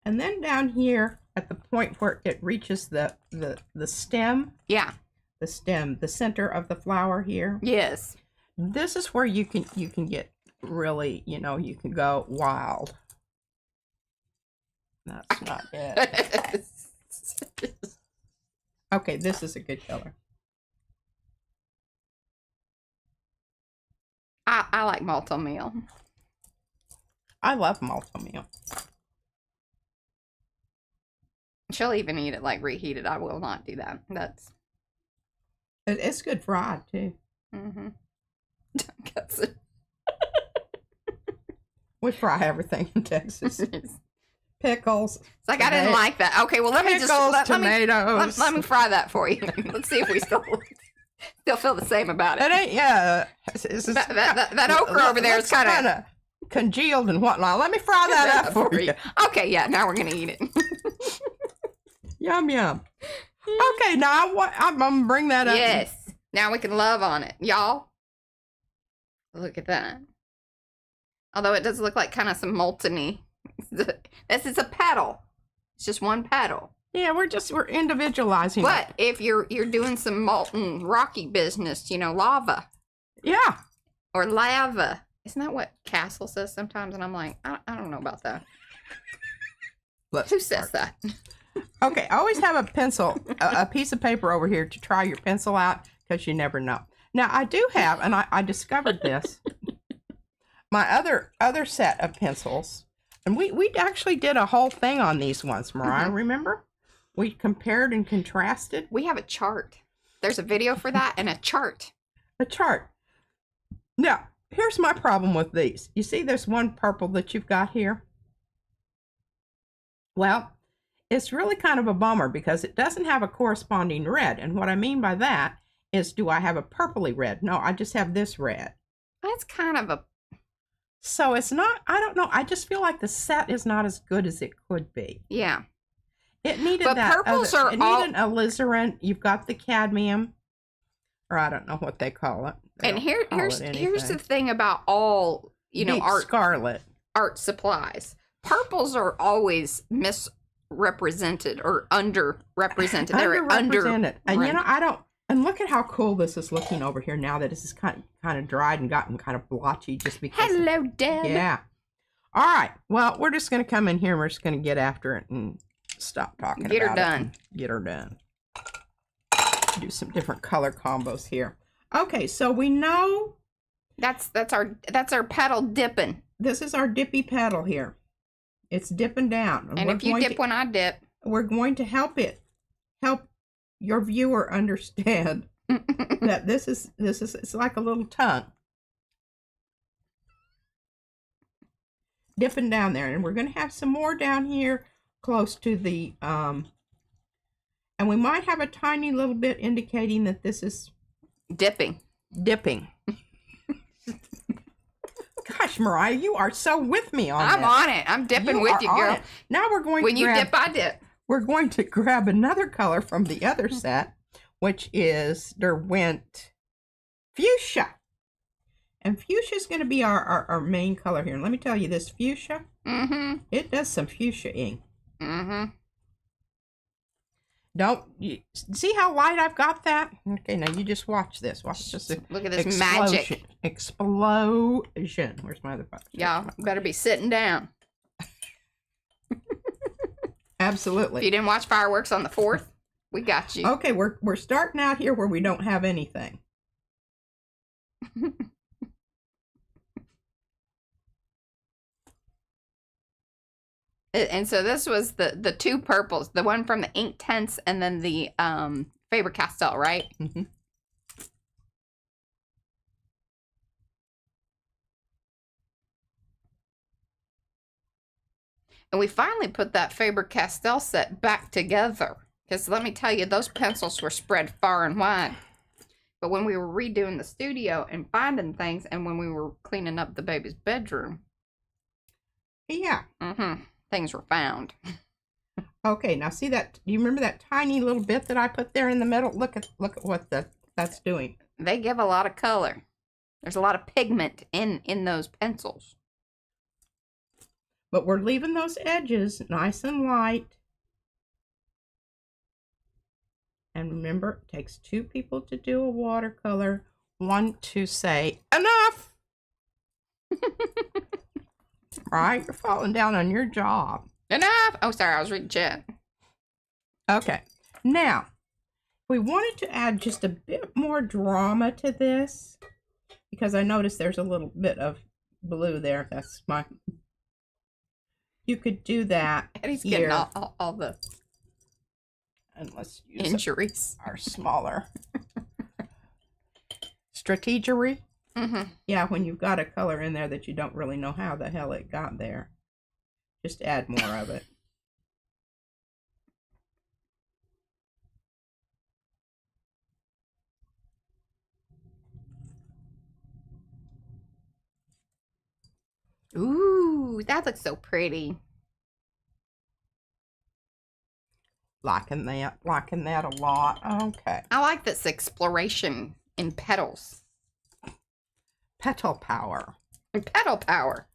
And then down here at the point where it reaches the stem. Yeah. The stem, the center of the flower here. Yes. This is where you can get really, you know, you can go wild. That's not it. Okay, this is a good color. I like multi-meal. I love multi-meal. She'll even eat it like reheated. I will not do that. That's... It's good fried, too. We fry everything in Texas. Pickles. It's like, I didn't like that. Okay, well, let me just... tomatoes. Let me fry that for you. Let's see if we still feel the same about it. It ain't, yeah. That okra over there is kind of congealed and whatnot. Let me fry that up for you. Okay, yeah, now we're going to eat it. Yum, yum. Okay, now I'm going to bring that up. Yes. Now we can love on it. Y'all, look at that. Although it does look like kind of some molten-y. This is a petal. It's just one petal. Yeah, we're individualizing But it. if you're doing some molten rocky business, you know, lava. Yeah. Or lava. Isn't that what Castle says sometimes? And I'm like, I don't know about that. Who says that? Okay, always have a pencil, a piece of paper over here to try your pencil out, because you never know. Now, I do have, and I discovered this, my other set of pencils, and we actually did a whole thing on these once, Mariah, remember? We compared and contrasted. We have a chart. There's a video for that and a chart. A chart. Now, here's my problem with these. You see this one purple that you've got here? Well, it's really kind of a bummer because it doesn't have a corresponding red. And what I mean by that is, do I have a purpley red? No, I just have this red. That's kind of a... So it's not, I don't know. I just feel like the set is not as good as it could be. Yeah. It needed but that. Purples it needed alizarin. You've got the cadmium, or I don't know what they call it. And here's the thing about all, you know, Deep scarlet art supplies. Purples are always misrepresented or underrepresented. They're underrepresented. And you know, I don't. And look at how cool this is looking over here now that this is kind of dried and gotten kind of blotchy just because. Hello, Deb. Yeah. All right. Well, we're just going to come in here and we're just going to get after it and stop talking about it. Get her done. Get her done. Do some different color combos here. Okay, so we know that's our petal dipping. This is our dippy petal here. It's dipping down. And if you dip when I dip, we're going to help your viewer understand that this is it's like a little tongue dipping down there, and we're going to have some more down here close to the and we might have a tiny little bit indicating that this is dipping. Gosh, Mariah, you are so with me on I'm on it. I'm dipping with you, girl. Now we're going when you dip, I dip. We're going to grab another color from the other set, which is Derwent Fuchsia. And fuchsia is going to be our main color here. And let me tell you, this fuchsia, it does some fuchsia-ing. Don't you see how light I've got that? Okay, now you just watch this. Watch this. Look at this magic explosion. Where's my other box? Y'all better be sitting down. Absolutely. If you didn't watch fireworks on the 4th, we got you. Okay, we're starting out here where we don't have anything. And so this was the two purples, the one from the Inktense and then the Faber-Castell, right? And we finally put that Faber-Castell set back together. Because let me tell you, those pencils were spread far and wide. But when we were redoing the studio and finding things, and when we were cleaning up the baby's bedroom, Yeah. things were found. Okay, now see that? Do you remember that tiny little bit that I put there in the middle? Look at what that's doing. They give a lot of color. There's a lot of pigment in those pencils. But we're leaving those edges nice and light. And remember, it takes 2 people to do a watercolor. 1 to say, enough! Right? You're falling down on your job. Enough! Oh, sorry, I was reading chat. Okay. Now, we wanted to add just a bit more drama to this, because I noticed there's a little bit of blue there. That's my... You could do that. Eddie's here. getting all the And let's use injuries. our smaller strategery. Yeah, when you've got a color in there that you don't really know how the hell it got there, just add more of it. Ooh, that looks so pretty. Liking that a lot. Okay. I like this exploration in petals. Petal power. And petal power.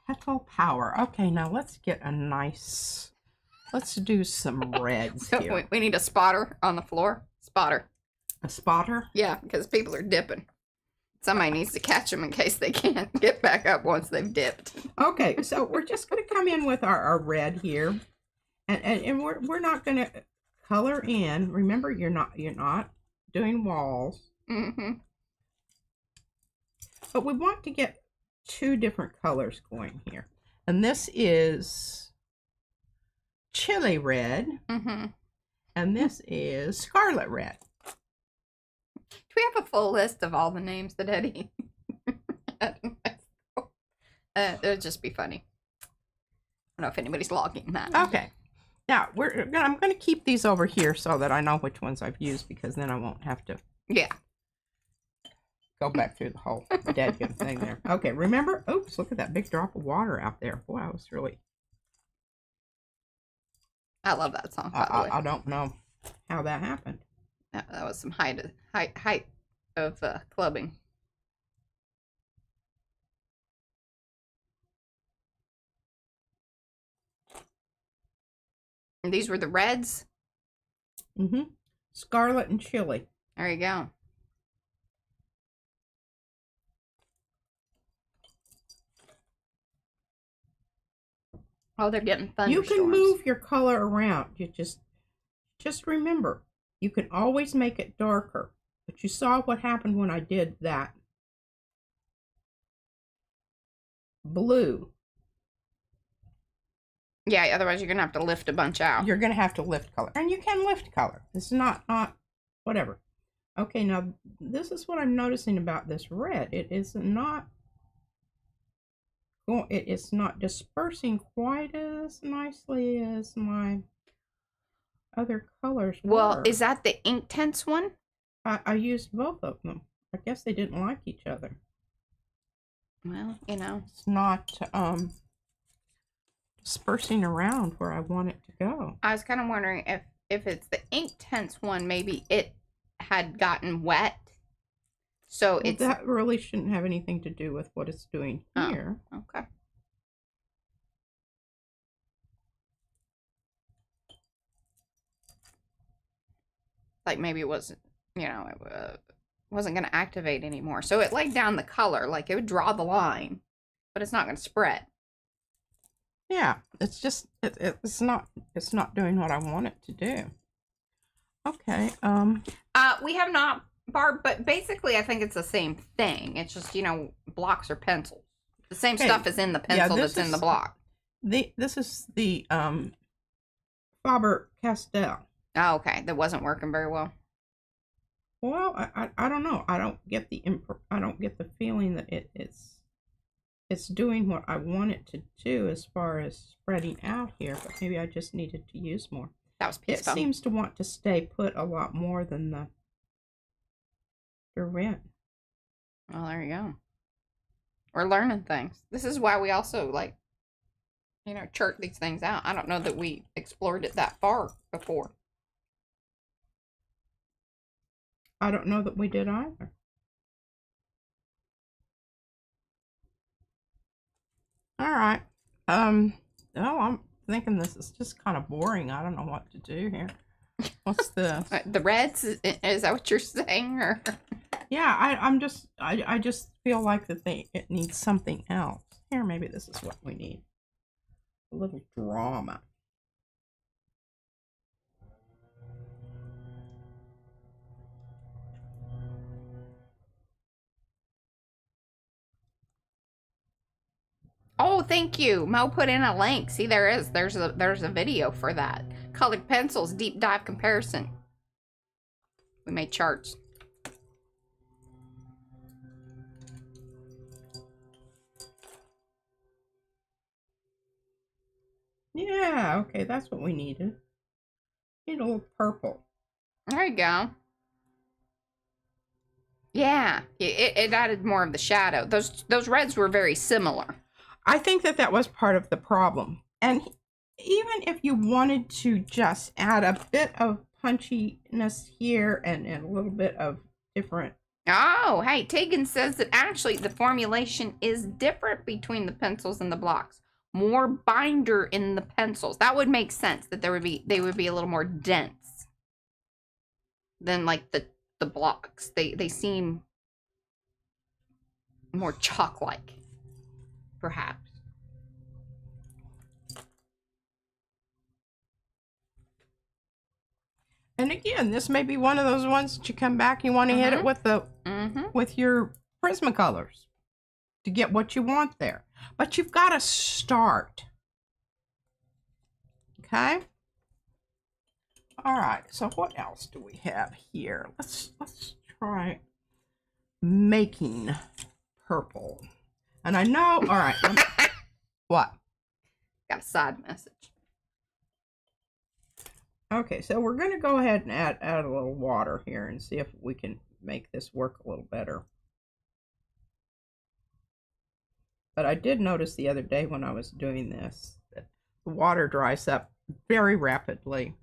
Petal power. Okay, now let's get a nice... Let's do some reds here. We need a spotter on the floor. Spotter. A spotter? Yeah, because people are dipping. Somebody needs to catch them in case they can't get back up once they've dipped. Okay, so we're just going to come in with our red here. And we're not going to color in. Remember, you're not doing walls. But we want to get 2 different colors going here. And this is chili red. And this is scarlet red. Do we have a full list of all the names that Eddie had? It would just be funny. I don't know if anybody's logging that. Okay. Now, I'm going to keep these over here so that I know which ones I've used, because then I won't have to go back through the whole dadgum thing there. Okay, remember? Oops, look at that big drop of water out there. Boy, I was really... I love that song, by the way. I don't know how that happened. That was some height of clubbing. And these were the reds? Scarlet and chili. There you go. Oh, they're getting thunderstorms. You can move your color around. You just remember, you can always make it darker. But you saw what happened when I did that blue. Yeah, otherwise you're going to have to lift a bunch out. You're going to have to lift color. And you can lift color. It's not whatever. Okay, now this is what I'm noticing about this red. It's not dispersing quite as nicely as my other colors were. Well, is that the Inktense one? I used both of them. I guess they didn't like each other. Well, you know. It's not dispersing around where I want it to go. I was kind of wondering if it's the Inktense one, maybe it had gotten wet. So Well, that really shouldn't have anything to do with what it's doing here. Oh, okay. Like maybe it wasn't, you know, it wasn't going to activate anymore. So it laid down the color, like it would draw the line, but it's not going to spread. Yeah, it's just it's not doing what I want it to do. Okay. We have not, Barb, but basically I think it's the same thing. It's just, you know, blocks or pencils. The same stuff is in the pencil that's in the block. This is the Faber-Castell. Oh, okay. That wasn't working very well. Well, I don't know. I don't get the feeling that it's doing what I want it to do as far as spreading out here, but maybe I just needed to use more. That was peaceful. It seems to want to stay put a lot more than Direct. Well, there you go. We're learning things. This is why we also, like, you know, chart these things out. I don't know that we explored it that far before. I don't know that we did either. All right. Oh, I'm thinking this is just kind of boring. I don't know what to do here. What's this? The reds? Is that what you're saying? Or Yeah, I just feel like that it needs something else. Here, maybe this is what we need. A little drama. oh, thank you. Mo put in a link. See, there is. There's a video for that. Colored pencils, deep dive comparison. We made charts. Yeah, okay, that's what we needed. Need a little purple. There you go. Yeah, it added more of the shadow. Those reds were very similar. I think that was part of the problem. And even if you wanted to just add a bit of punchiness here and a little bit of different. Oh, hey, Tegan says that actually the formulation is different between the pencils and the blocks. More binder in the pencils. That would make sense that they would be a little more dense than like the blocks. They seem more chalk-like, perhaps. And again, this may be one of those ones that you come back, you want to hit it with the with your Prismacolors to get what you want there. But you've got to start. Okay? All right. So what else do we have here? Let's try making purple. And I know, all right. What? Got a side message. Okay, so we're going to go ahead and add a little water here and see if we can make this work a little better. But I did notice the other day when I was doing this that the water dries up very rapidly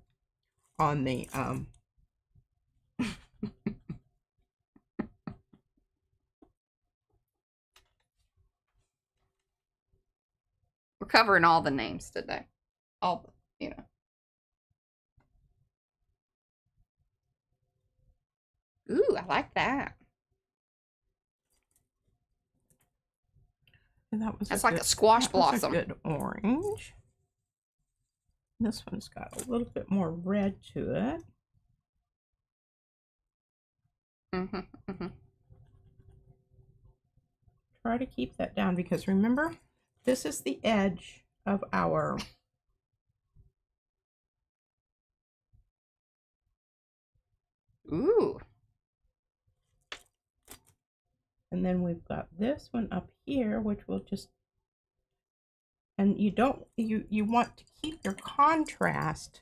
on the We're covering all the names today. All the, you know. Ooh, I like that. and That's like a squash blossom. That was a good orange. This one's got a little bit more red to it. Try to keep that down because remember, this is the edge of our Ooh. and then we've got this one up here, which will just, and you don't, you want to keep your contrast.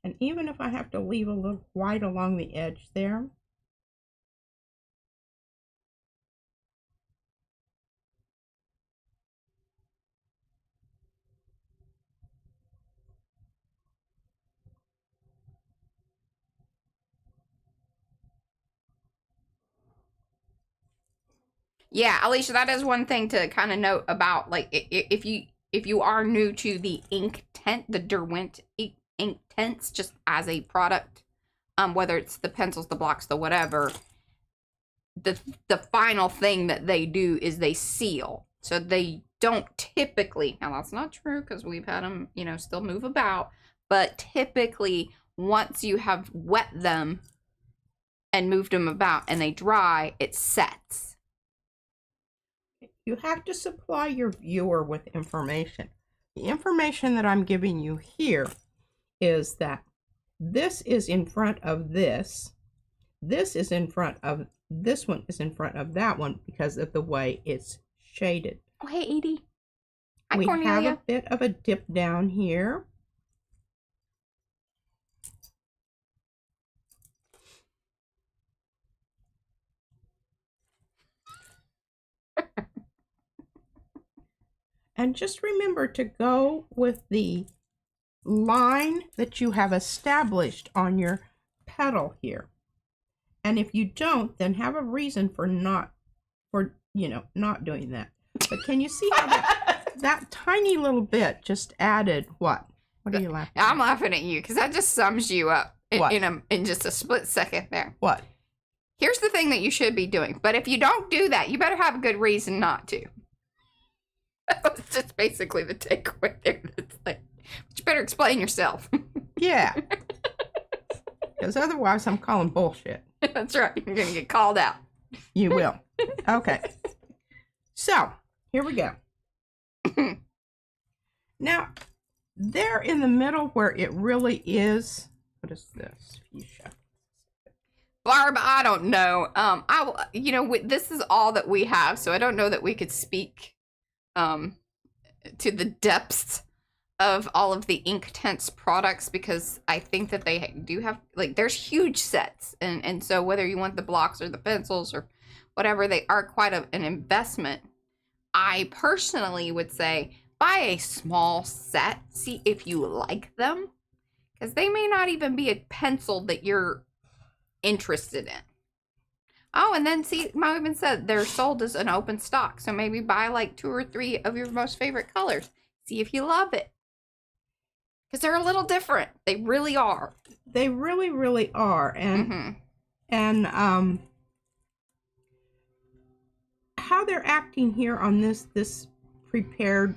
And even if I have to leave a little white along the edge there, Yeah, Alicia, that is one thing to kind of note about, like, if you are new to the ink tent, the Derwent ink tents, just as a product, whether it's the pencils, the blocks, the whatever, the final thing that they do is they seal. So they don't typically, now that's not true because we've had them, you know, still move about, but typically once you have wet them and moved them about and they dry, it sets. you have to supply your viewer with information. The information that I'm giving you here is that this is in front of this. This is in front of this one is in front of that one because of the way it's shaded. Oh, hey, Edie. Hi, we Cornelia. have a bit of a dip down here. And just remember to go with the line that you have established on your petal here. And if you don't, then have a reason for not doing that. But can you see how that tiny little bit just added what? What are you laughing at? I'm laughing at you because that just sums you up in just a split second there. What? Here's the thing that you should be doing. But if you don't do that, you better have a good reason not to. That was just basically the takeaway there. It's like, but you better explain yourself. Yeah. Because otherwise I'm calling bullshit. That's right. You're going to get called out. You will. Okay. So, here we go. Now, there in the middle where it really is, what is this? Fuchsia. Barb, I don't know. This is all that we have, so I don't know that we could speak to the depths of all of the Inktense products, because I think that they do have, like, there's huge sets, and so whether you want the blocks or the pencils or whatever, they are quite an investment. I personally would say buy a small set, see if you like them, because they may not even be a pencil that you're interested in. Oh, and then see, Mom even said they're sold as an open stock, so maybe buy like 2 or 3 of your most favorite colors. See if you love it. Because they're a little different. They really are. They really, really are. And how they're acting here on this prepared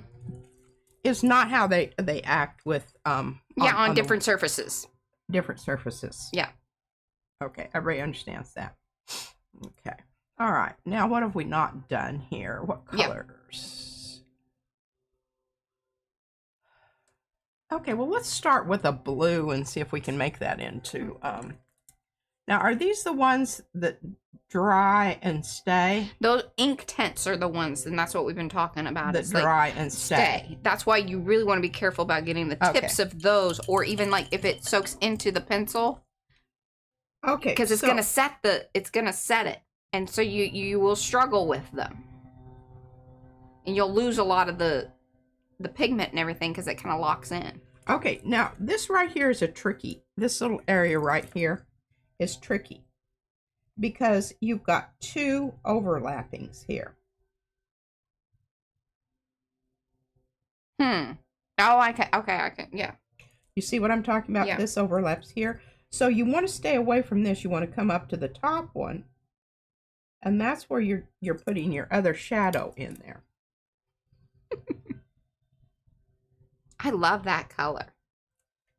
is not how they act with on different surfaces. Different surfaces. Yeah. Okay, everybody understands that. Okay. All right. Now, what have we not done here? What colors? Okay, well, let's start with a blue and see if we can make that into... Now, are these the ones that dry and stay? Those Inktense are the ones, and that's what we've been talking about. That dry and stay. That's why you really want to be careful about getting the tips of those, or even like if it soaks into the pencil. Okay. Because it's gonna set it, and so you will struggle with them, and you'll lose a lot of the pigment and everything because it kind of locks in. Okay, now this right here is this little area right here is tricky because you've got 2 overlappings here. Oh, I can, yeah. You see what I'm talking about? Yeah. This overlaps here. So you want to stay away from this. You want to come up to the top one, and that's where you're putting your other shadow in there. I love that color.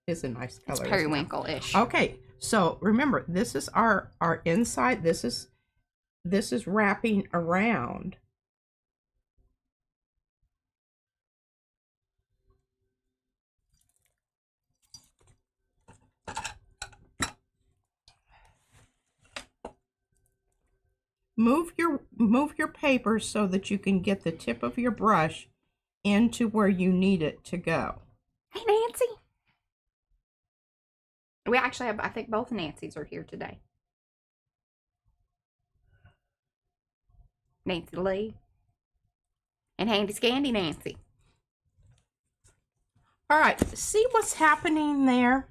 It's a nice color. It's periwinkle-ish. Okay, so remember, this is our inside. This is wrapping around. Move your paper so that you can get the tip of your brush into where you need it to go. Hey, Nancy. We actually have, I think both Nancys are here today. Nancy Lee and Handy Scandy Nancy. All right, see what's happening there?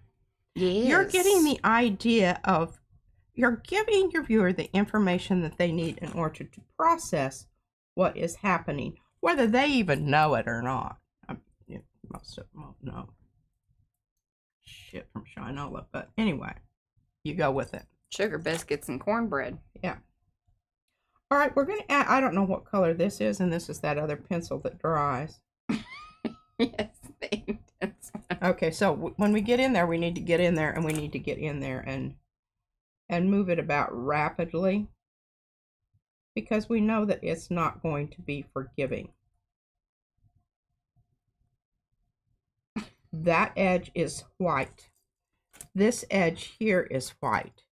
Yes. You're getting the idea of, you're giving your viewer the information that they need in order to process what is happening, whether they even know it or not. Most of them won't know shit from Shinola, but anyway, you go with it. Sugar biscuits and cornbread. Yeah. All right, we're going to add, I don't know what color this is, and this is that other pencil that dries. Yes, the intense one. Okay, so when we get in there, we need to get in there, and we need to get in there and move it about rapidly, because we know that it's not going to be forgiving. That edge is white. This edge here is white.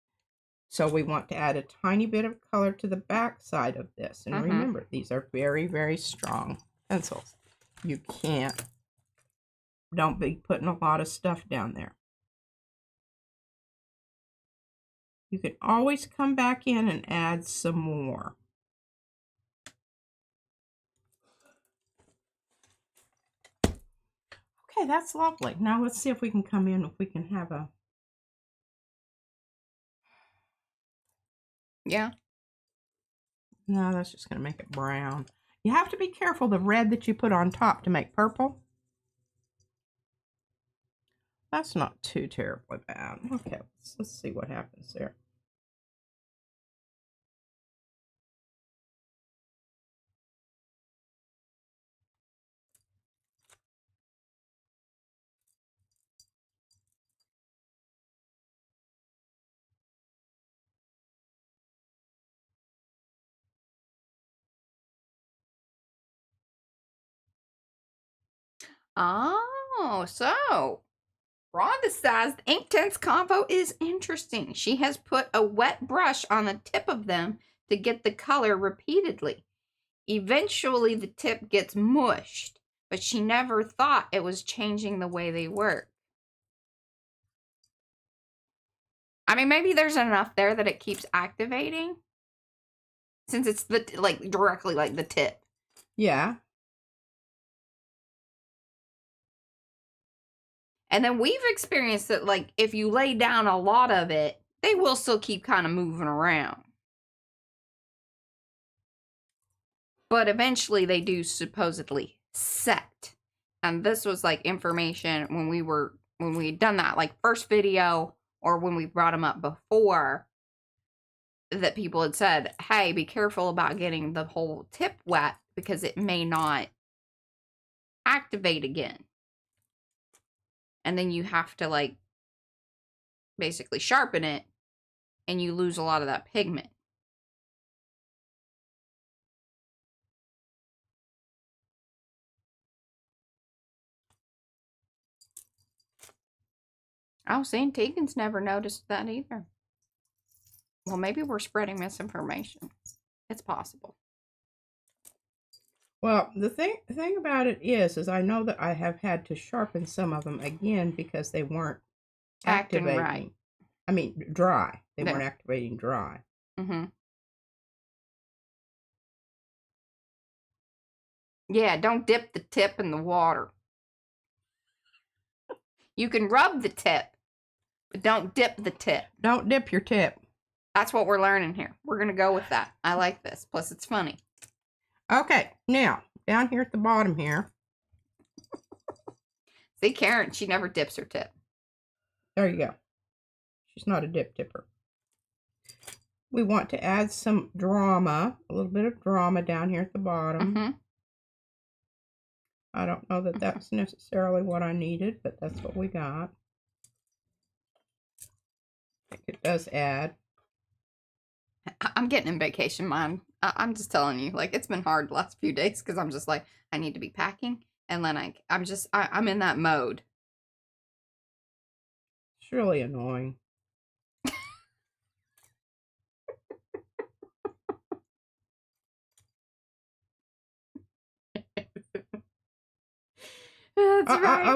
So we want to add a tiny bit of color to the back side of this. And remember, these are very, very strong pencils. You can't. Don't be putting a lot of stuff down there. You can always come back in and add some more. Okay, that's lovely. Now let's see if we can come in, if we can have a... Yeah. No, that's just going to make it brown. You have to be careful the red that you put on top to make purple. That's not too terribly bad. Okay, let's see what happens there. Oh, so Rhonda says the ink tints combo is interesting. She has put a wet brush on the tip of them to get the color repeatedly. Eventually, the tip gets mushed, but she never thought it was changing the way they work. I mean, maybe there's enough there that it keeps activating, since it's the like directly like the tip. Yeah. And then we've experienced that, like, if you lay down a lot of it, they will still keep kind of moving around. But eventually they do supposedly set. And this was like information when we had done that, like first video, or when we brought them up before, that people had said, hey, be careful about getting the whole tip wet because it may not activate again. And then you have to, like, basically sharpen it, and you lose a lot of that pigment. Oh, see, Tegan's never noticed that either. Well, maybe we're spreading misinformation. It's possible. Well, the thing about it is I know that I have had to sharpen some of them again because they weren't activating. Right. I mean, dry. They weren't activating dry. Mm-hmm. Yeah, don't dip the tip in the water. You can rub the tip, but don't dip the tip. Don't dip your tip. That's what we're learning here. We're going to go with that. I like this. Plus, it's funny. Okay, now, down here at the bottom here. See, Karen, she never dips her tip. There you go. She's not a dip tipper. We want to add some drama, a little bit of drama down here at the bottom. Mm-hmm. I don't know that that's necessarily what I needed, but that's what we got. I think it does add. I'm getting in vacation mind. I'm just telling you, like, it's been hard the last few days because I'm just like, I need to be packing. And then I'm in that mode. It's really annoying. That's right,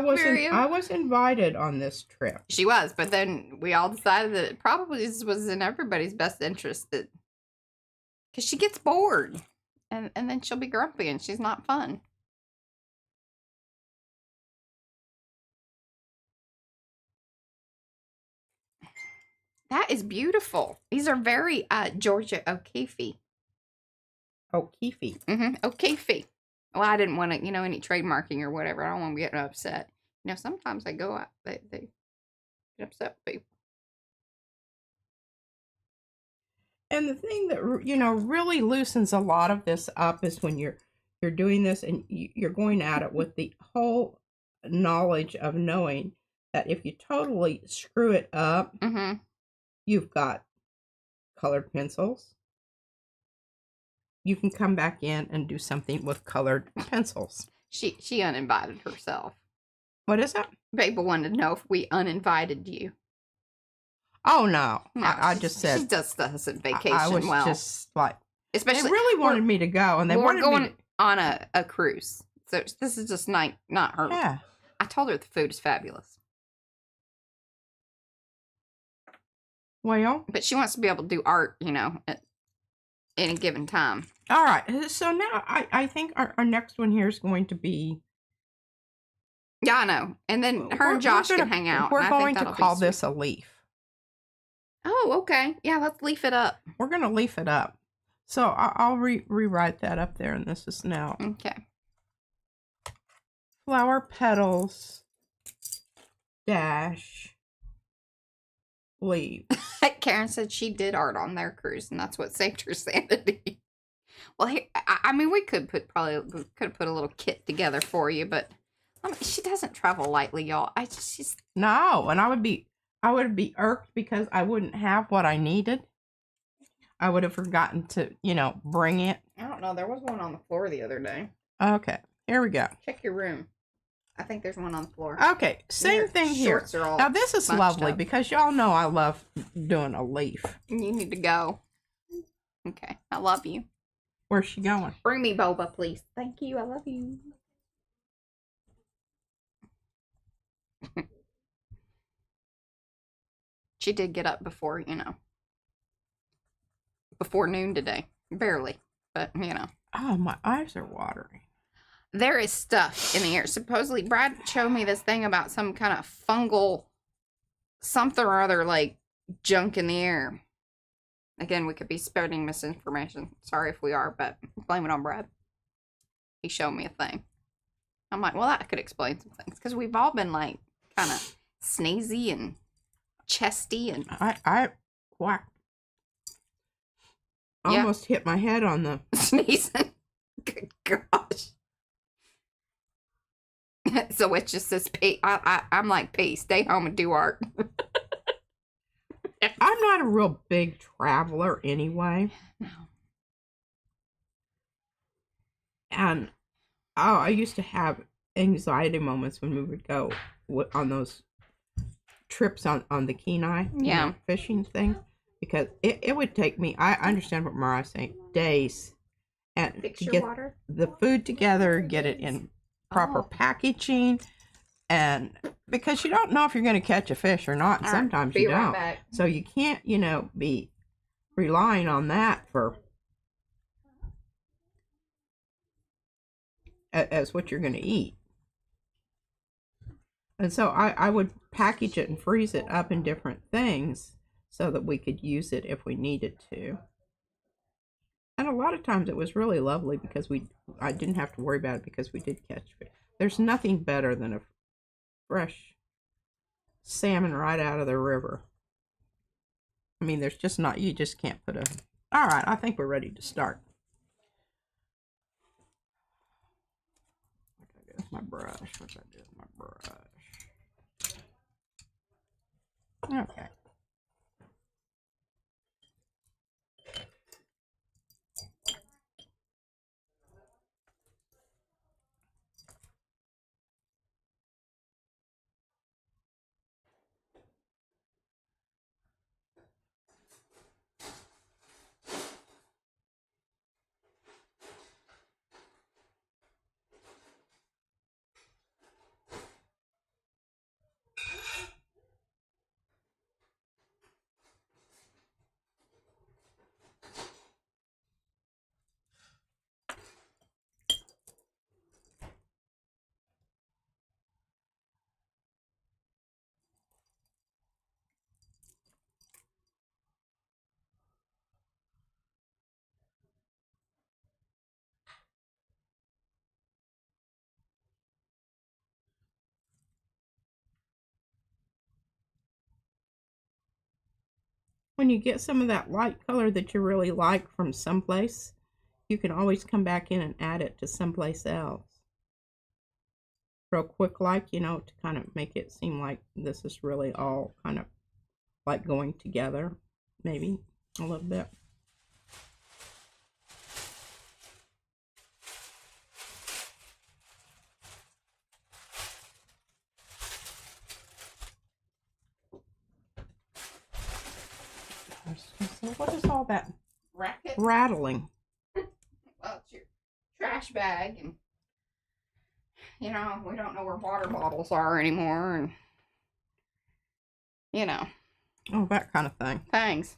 I was invited on this trip. She was, but then we all decided that it probably was in everybody's best interest, that because she gets bored, and then she'll be grumpy, and she's not fun. That is beautiful. These are very Georgia O'Keeffe. O'Keeffe. Mm-hmm. O'Keeffe. Well, I didn't want to, any trademarking or whatever. I don't want them getting upset. Sometimes they go out, they get upset with people. And the thing that, really loosens a lot of this up is when you're doing this and you're going at it with the whole knowledge of knowing that if you totally screw it up, mm-hmm. You've got colored pencils. You can come back in and do something with colored pencils. She uninvited herself. What is that? People wanted to know if we uninvited you. Oh, no. No, I just said. She just does a vacation I was well. just like, especially they really wanted me to go. And they we're wanted going me to, on a cruise. So this is just not her. Yeah. I told her the food is fabulous. Well. But she wants to be able to do art, you know, at any given time. All right. So now I think our next one here is going to be. Yeah, I know. And then her and Josh can hang out. We're going to call this a leaf. Oh, okay. Yeah, let's leaf it up. We're going to leaf it up. So I'll rewrite that up there, and this is now. Okay. Flower petals dash leaves. Karen said she did art on their cruise, and that's what saved her sanity. Well, I mean, we could have put a little kit together for you, but I mean, she doesn't travel lightly, y'all. She's no, and I would be irked because I wouldn't have what I needed. I would have forgotten to, bring it. I don't know. There was one on the floor the other day. Okay, here we go. Check your room. I think there's one on the floor. Okay, same thing here. Now this is lovely because y'all know I love doing a leaf. You need to go. Okay, I love you. Where's she going? Bring me boba, please. Thank you. I love you. She did get up before, before noon today. Barely, but, Oh, my eyes are watering. There is stuff in the air. Supposedly, Brad showed me this thing about some kind of fungal something or other, like, junk in the air. Again, we could be spreading misinformation. Sorry if we are, but blame it on Brad. He showed me a thing. I'm like, well, that could explain some things. Because we've all been, like, kind of sneezy and chesty and... I whacked. Almost hit my head on the... Sneezing. Good gosh. So it just says, I'm like, P, stay home and do art. I'm not a real big traveler anyway. No. And, I used to have anxiety moments when we would go on those trips on the Kenai fishing thing. Because it would take me, I understand what Mariah's saying, days. And to get the food together, get it in proper packaging, and because you don't know if you're going to catch a fish or not, and sometimes you don't. So you can't, be relying on that for as what you're going to eat. And so I would package it and freeze it up in different things so that we could use it if we needed to. And a lot of times it was really lovely because I didn't have to worry about it because we did catch fish. There's nothing better than a fresh salmon right out of the river. I mean, there's just not, you just can't put a... All right, I think we're ready to start. What did I do with my brush? Okay. When you get some of that light color that you really like from someplace, you can always come back in and add it to someplace else. Real quick, like, to kind of make it seem like this is really all kind of like going together, maybe a little bit. So what is all that racket? Rattling? Well, it's your trash bag, and you know, we don't know where water bottles are anymore, and, you know. Oh, that kind of thing. Thanks.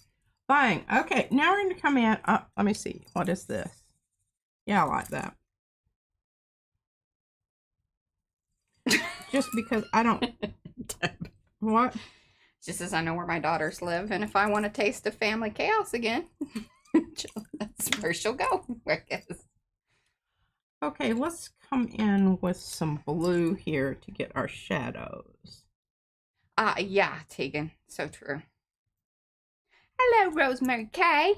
Fine. Okay, now we're going to come in. Let me see. What is this? Yeah, I like that. Just because I don't... What? Just as I know where my daughters live, and if I want a taste of family chaos again, that's where she'll go, I guess. Okay, let's come in with some blue here to get our shadows. Yeah, Tegan. So true. Hello, Rosemary K.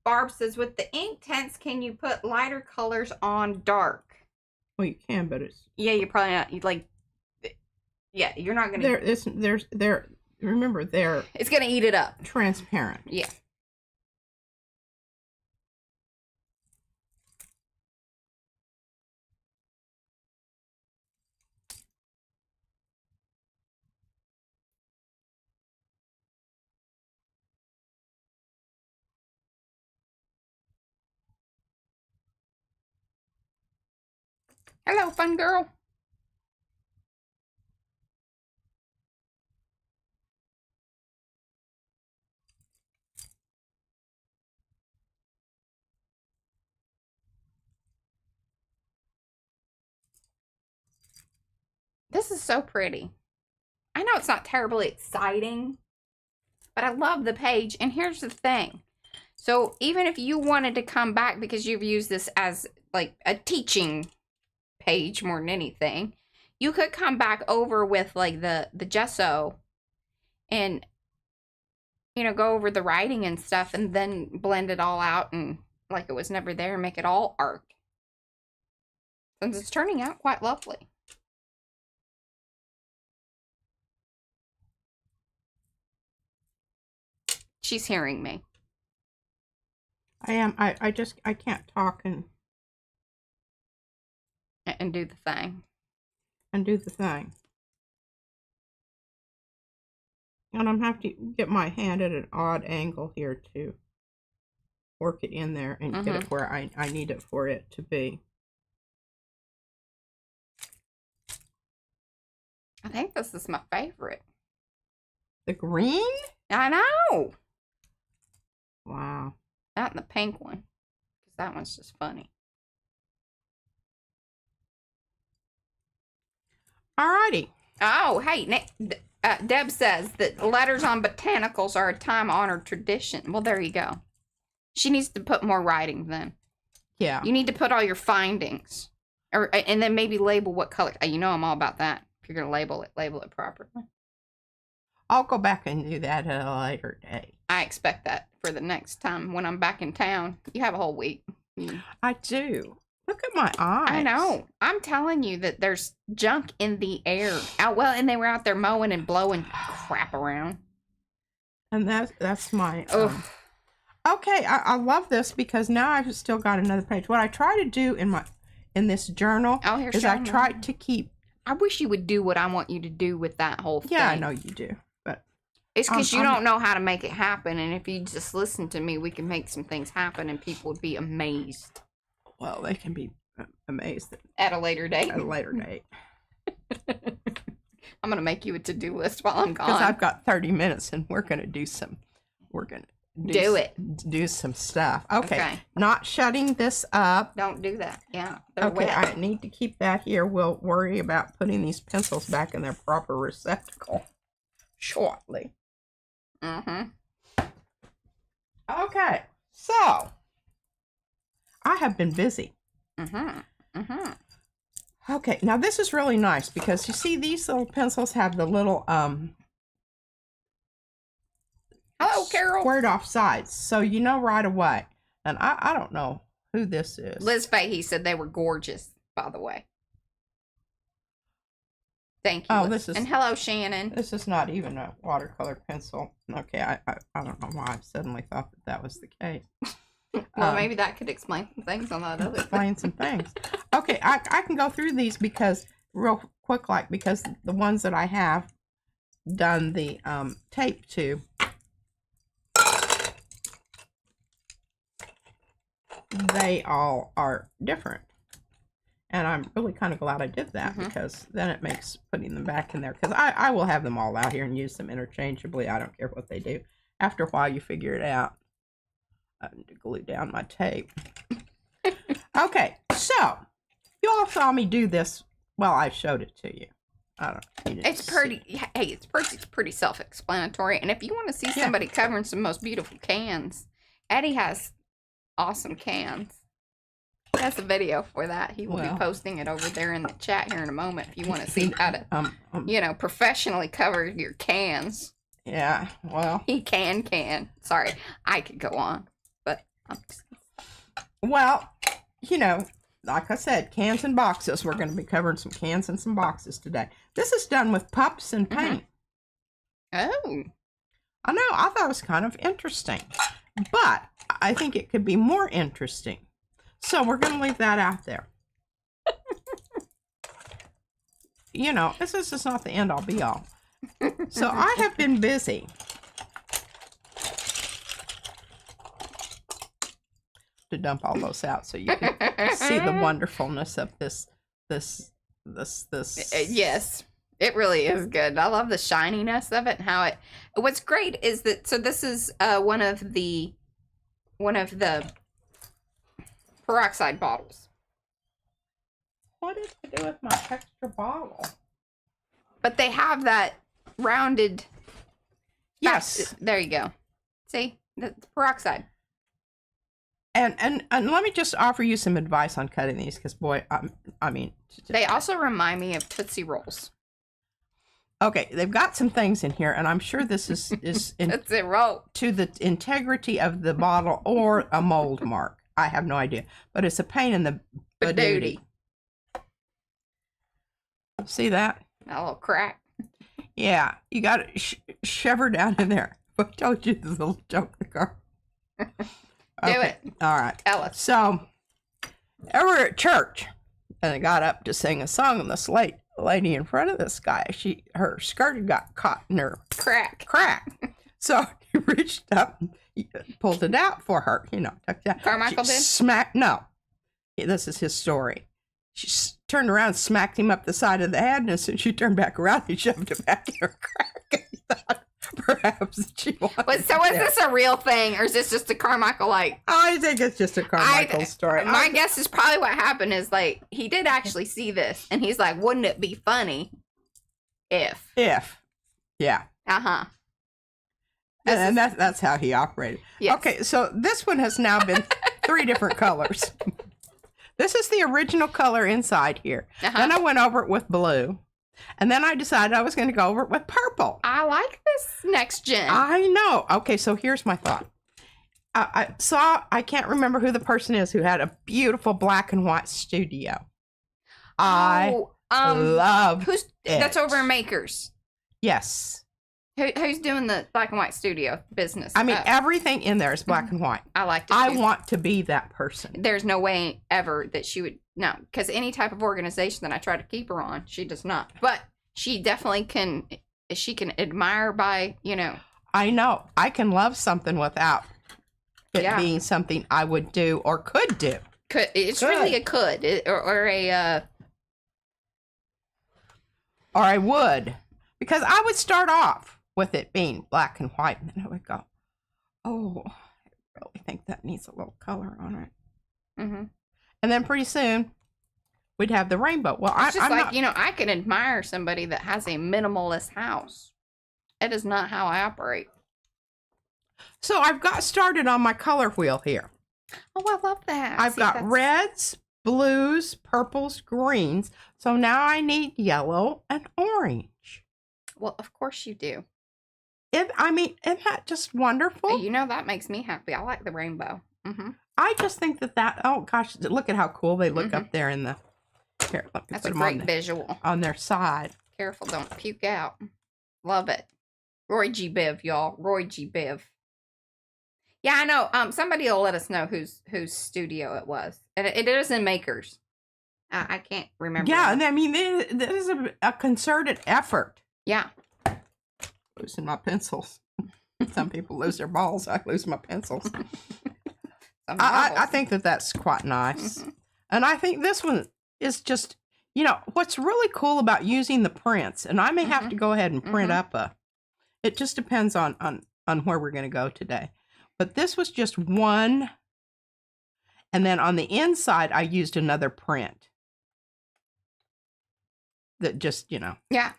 Barb says, with the ink tints, can you put lighter colors on dark? Well, you can, but it's... Yeah, you're probably not, like... Yeah, you're not gonna... Remember, they're... It's gonna eat it up. Transparent. Yeah. Hello, fun girl. This is so pretty. I know it's not terribly exciting, but I love the page. And here's the thing. So even if you wanted to come back because you've used this as like a teaching page more than anything, you could come back over with like the gesso and, you know, go over the writing and stuff and then blend it all out and like it was never there and make it all art. Since it's turning out quite lovely. She's hearing me. I am. I can't talk and do the thing. And do the thing. And I'm have to get my hand at an odd angle here to work it in there and get it where I need it for it to be. I think this is my favorite. The green? I know. Wow. That and the pink one. Because that one's just funny. Alrighty. Oh, hey, Deb says that letters on botanicals are a time-honored tradition. Well, there you go. She needs to put more writing then. Yeah. You need to put all your findings. And then maybe label what color. You know I'm all about that. If you're going to label it properly. I'll go back and do that at a later date. I expect that for the next time when I'm back in town. You have a whole week. I do. Look at my eyes. I know. I'm telling you that there's junk in the air. And they were out there mowing and blowing crap around. And that's my... Okay, I love this because now I've still got another page. What I try to do in this journal is I try to keep... I wish you would do what I want you to do with that whole thing. Yeah, I know you do. But it's because you don't know how to make it happen. And if you just listen to me, we can make some things happen and people would be amazed. Well, they can be amazed at a later date. At a later date. I'm going to make you a to-do list while I'm gone. Because I've got 30 minutes and we're going to do some... We're going to... Do some stuff. Okay. Not shutting this up. Don't do that. Yeah. Okay, I need to keep that here. We'll worry about putting these pencils back in their proper receptacle shortly. Okay. So, I have been busy. Okay, now this is really nice because you see these little pencils have the little hello, Carol. Squared off sides, so you know right away. And I don't know who this is. Liz Fahey said they were gorgeous, by the way. Thank you. Oh, this is... And hello, Shannon. This is not even a watercolor pencil. Okay, I don't know why I suddenly thought that was the case. Well, maybe that could explain some things on that other. Explain some things. Okay, I can go through these because real quick, because the ones that I have done the tape to they all are different. And I'm really kind of glad I did that because then it makes putting them back in there. Because I will have them all out here and use them interchangeably. I don't care what they do. After a while, you figure it out. I need to glue down my tape. Okay, so you all saw me do this. Well, I showed it to you. I don't know. It's pretty. Hey, it's pretty self-explanatory. And if you want to see somebody covering some most beautiful cans, Eddie has awesome cans. That's a video for that. He will be posting it over there in the chat here in a moment. If you want to see how to, you know, professionally cover your cans. Yeah. Well. He can. Sorry, I could go on, but I'm just... Well, you know, like I said, cans and boxes. We're going to be covering some cans and some boxes today. This is done with pups and paint. Oh. I know. I thought it was kind of interesting, but I think it could be more interesting. So we're going to leave that out there. You know, this is just not the end all be all. So I have been busy to dump all those out so you can see the wonderfulness of this. Yes, it really is good. I love the shininess of it and how it. What's great is that this is one of the peroxide bottles. What did I do with my extra bottle? But they have that rounded. Yes. There you go. See, the peroxide. And let me just offer you some advice on cutting these, because boy, I mean, they also remind me of Tootsie Rolls. Okay, they've got some things in here, and I'm sure this is Tootsie Roll to the integrity of the bottle or a mold mark. I have no idea, but it's a pain in the badootie. See that? A little crack. Yeah, you got to shove her down in there. I told you this little joke. Do it. All right. Tell us. So, we're at church, and I got up to sing a song, and this lady in front of this guy, her skirt got caught in her crack. So he reached up, pulled it out for her, you know. Carmichael did? No. This is his story. She turned around, smacked him up the side of the head, and as soon as she turned back around, he shoved it back in her crack. He thought perhaps she wanted So is this a real thing, or is this just a Carmichael, like... I think it's just a Carmichael story. My guess is probably what happened is, like, he did actually see this, and he's like, wouldn't it be funny if... Yeah. Uh-huh. And that's how he operated. Yes. Okay, so this one has now been 3 different colors. This is the original color inside here. Then I went over it with blue. And then I decided I was going to go over it with purple. I like this next gen. I know. Okay, so here's my thought. I can't remember who the person is who had a beautiful black and white studio. I love it. That's over in Makers. Yes. Who's doing the black and white studio business? I mean, everything in there is black and white. I like it. I want to be that person. There's no way ever that she would. No, because any type of organization that I try to keep her on, she does not. But she definitely can. She can admire by, you know. I know. I can love something without it being something I would do or could do. It's really a could or a. Or I would, because I would start off with it being black and white, and then I would go, oh, I really think that needs a little color on it. Mm-hmm. And then pretty soon, we'd have the rainbow. Well, it's just like, you know, I can admire somebody that has a minimalist house. That is not how I operate. So I've got started on my color wheel here. Oh, I love that. I've got reds, blues, purples, greens. So now I need yellow and orange. Well, of course you do. I mean, isn't that just wonderful? You know, that makes me happy. I like the rainbow. Mm-hmm. I just think oh gosh, look at how cool they look up there in the, here, let me That's put a them great visual. On their side. Careful, don't puke out. Love it. Roy G. Biv, y'all. Roy G. Biv. Yeah, I know. Somebody will let us know whose studio it was. And it is in Makers. I can't remember. Yeah, and I mean, this is a concerted effort. Yeah. Losing my pencils. Some people lose their balls. I lose my pencils. some I marbles. think that that's quite nice. Mhm. And I think this one is just, you know, what's really cool about using the prints, and I may have to go ahead and print up it just depends on where we're going to go today. But this was just one. And then on the inside, I used another print that just, you know. Yeah.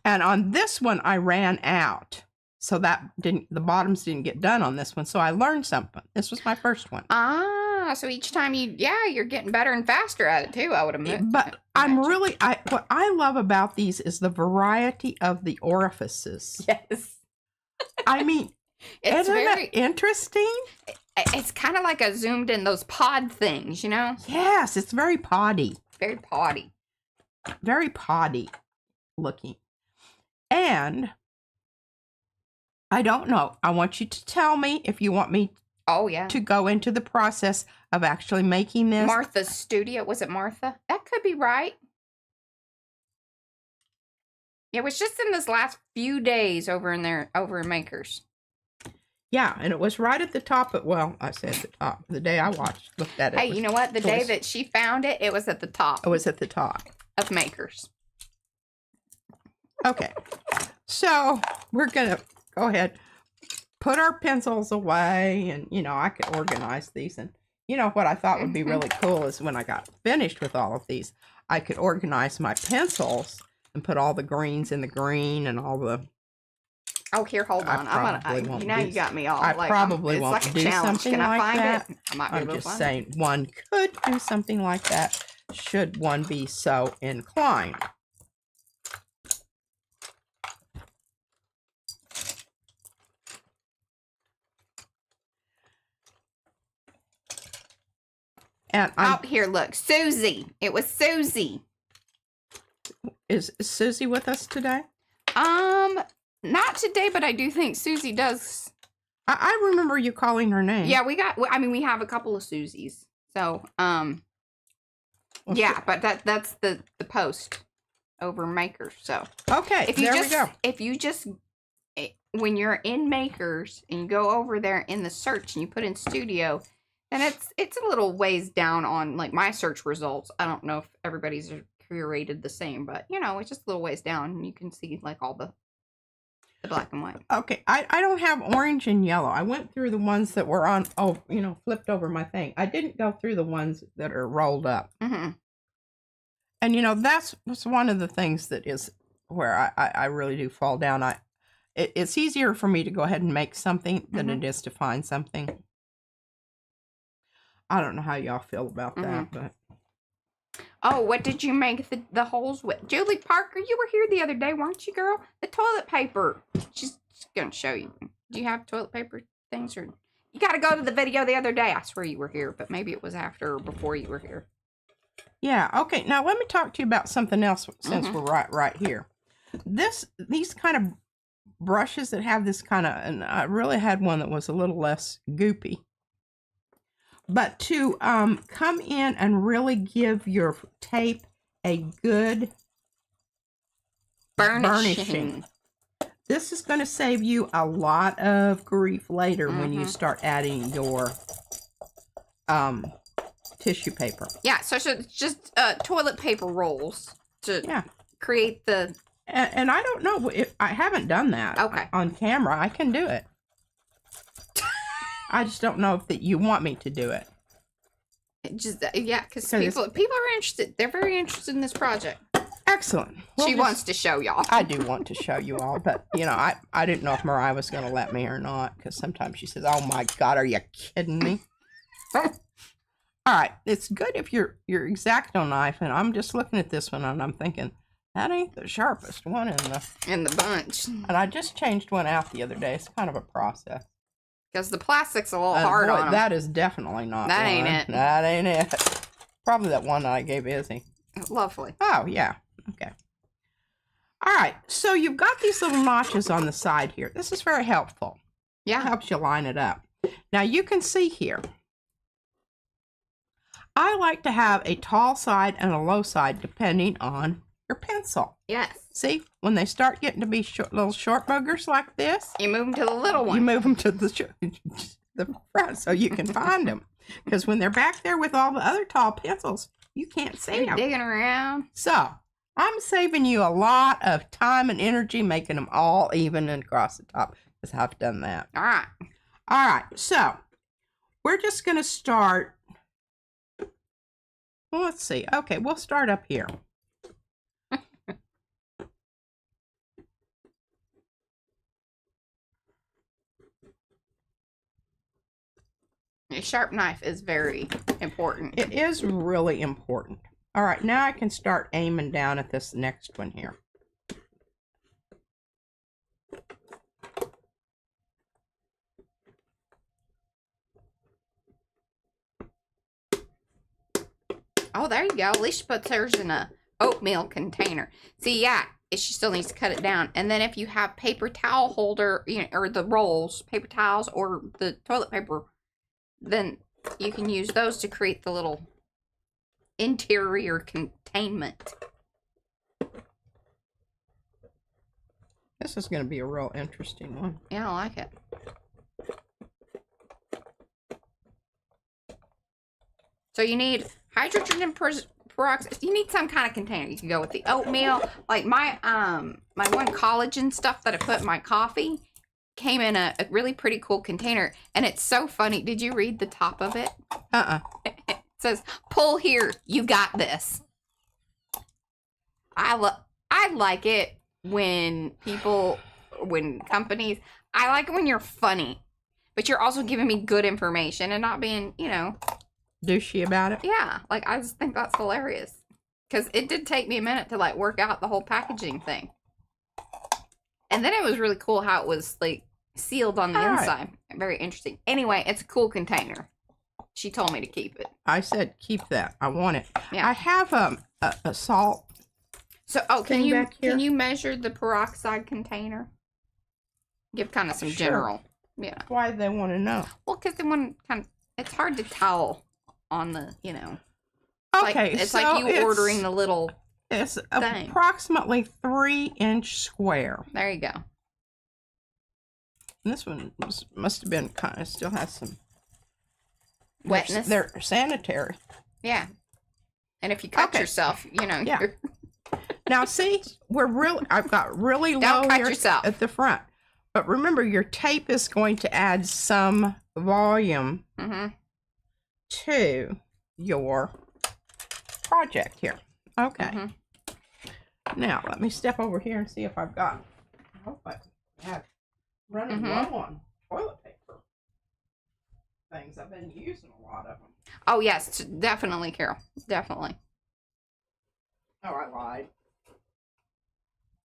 And on this one, I ran out. So that the bottoms didn't get done on this one. So I learned something. This was my first one. Ah, so each time you're getting better and faster at it too, I would admit. But what I love about these is the variety of the orifices. Yes. I mean, It's isn't very it interesting? It's kind of like a zoomed in those pod things, you know? Yes, it's very poddy. Very poddy. Very poddy looking. And I don't know. I want you to tell me if you want me Oh, yeah. to go into the process of actually making this. Martha's studio. Was it Martha? That could be right. It was just in this last few days over in Makers. Yeah, and it was right at the top of, well, I say at the top. The day I looked at it. Hey, you know what? The day that she found it, it was at the top. It was at the top. Of Makers. Okay. So we're going to go ahead, put our pencils away, and, you know, I could organize these. And, you know, what I thought would be really cool is when I got finished with all of these, I could organize my pencils and put all the greens in the green and all the... Oh, here, hold on. You got me all. I probably won't like a do challenge. something Can I like find that. it? I might be I'm able to just find saying one could do something like that should one be so inclined. And here, look, Susie. It was Susie. Is Susie with us today? Not today, but I do think Susie does. I remember you calling her name. Yeah, we have a couple of Susies. So, Well, yeah, but that's the post over Makers. So, okay, we go. When you're in Makers and you go over there in the search and you put in studio, and it's a little ways down on like my search results. I don't know if everybody's curated the same, but you know, it's just a little ways down and you can see like all the black and white. Okay, I don't have orange and yellow. I went through the ones that were on, flipped over my thing. I didn't go through the ones that are rolled up. Mm-hmm. And, you know, that's one of the things that is where I really do fall down. It's easier for me to go ahead and make something than it is to find something. I don't know how y'all feel about that, but... Oh, what did you make the holes with? Julie Parker, you were here the other day, weren't you, girl? The toilet paper. She's going to show you. Do you have toilet paper things? Or you got to go to the video the other day. I swear you were here, but maybe it was after or before you were here. Yeah, okay. Now, let me talk to you about something else since we're right here. These kind of brushes that have this kind of... And I really had one that was a little less goopy. But to come in and really give your tape a good burnishing. This is going to save you a lot of grief later when you start adding your tissue paper. Yeah, so it's just toilet paper rolls to create the... And I don't know if I haven't done that on camera. I can do it. I just don't know if you want me to do it. Because people are interested. They're very interested in this project. Excellent. She wants to show y'all. I do want to show you all, but you know, I didn't know if Mariah was going to let me or not, because sometimes she says, "Oh my God, are you kidding me?" All right, it's good if you're X-Acto knife, and I'm just looking at this one and I'm thinking that ain't the sharpest one in the bunch. And I just changed one out the other day. It's kind of a process. Because the plastic's a little hard on them. That is definitely not That one. ain't it. That ain't it. Probably that one that I gave Izzy. Lovely. Oh, yeah. Okay. All right. So you've got these little notches on the side here. This is very helpful. Yeah. It helps you line it up. Now you can see here. I like to have a tall side and a low side depending on your pencil. Yes. See, when they start getting to be little short boogers like this, you move them to the little one. You move them to the the front so you can find them. Because when they're back there with all the other tall pencils, you can't see You're them. digging around. So I'm saving you a lot of time and energy making them all even and across the top, because I've done that. All right. All right, so we're just going to start. Well, let's see. Okay, we'll start up here. A sharp knife is very important. It is really important. All right, now I can start aiming down at this next one here. Oh, there you go. At least she puts hers in a oatmeal container. See, yeah, she still needs to cut it down. And then if you have paper towel holder, you know, or the rolls, paper towels, or the toilet paper, then you can use those to create the little interior containment. This is going to be a real interesting one. Yeah, I like it. So you need hydrogen peroxide. You need some kind of container. You can go with the oatmeal. Like my my one collagen stuff that I put in my coffee came in a really pretty cool container, and it's so funny. Did you read the top of it? It says, "Pull here, you got this." I like it when companies. I like it when you're funny, but you're also giving me good information and not being, you know, douchey about it. Yeah, like I just think that's hilarious, because it did take me a minute to like work out the whole packaging thing, and then it was really cool how it was like sealed on the inside. Very interesting. Anyway, it's a cool container. She told me to keep it. I said keep that. I want it. Yeah. I have a salt. So, can you measure the peroxide container? Give kind of some general. Yeah. Why do they want to know? Well, because they want kind of. It's hard to tell on the, you know. Okay, it's like you ordering the little. It's thing. Approximately 3-inch square. There you go. And this one must have been kind of still has some wetness. They're sanitary. Yeah. And if you cut yourself, you know. Yeah. Now see, I've got really low Don't cut here yourself at the front. But remember, your tape is going to add some volume to your project here. Okay. Now, let me step over here and see if I've got, I hope I have running low on toilet paper things. I've been using a lot of them. Oh, yes, definitely, Carol. Definitely. Oh, I lied.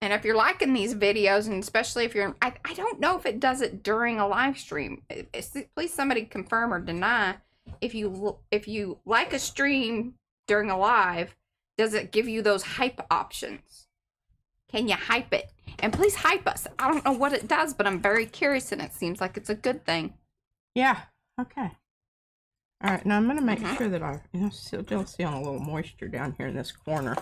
And if you're liking these videos, and especially if you're, I don't know if it does it during a live stream. Please somebody confirm or deny. If you like a stream during a live, does it give you those hype options? Can you hype it? And please hype us. I don't know what it does, but I'm very curious, and it seems like it's a good thing. Yeah. Okay. All right. Now I'm going to make sure that I still see on a little moisture down here in this corner.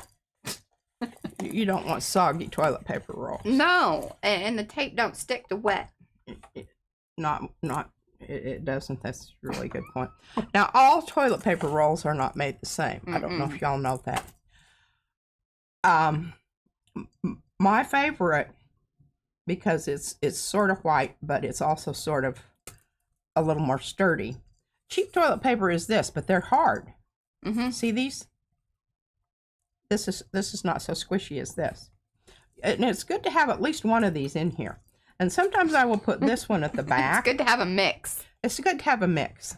You don't want soggy toilet paper rolls. No, and the tape don't stick to wet. It doesn't. That's a really good point. Now, all toilet paper rolls are not made the same. I don't know if y'all know that. My favorite, because it's sort of white, but it's also sort of a little more sturdy. Cheap toilet paper is this, but they're hard. See these? This is not so squishy as this. And it's good to have at least one of these in here. And sometimes I will put this one at the back. It's good to have a mix. It's good to have a mix.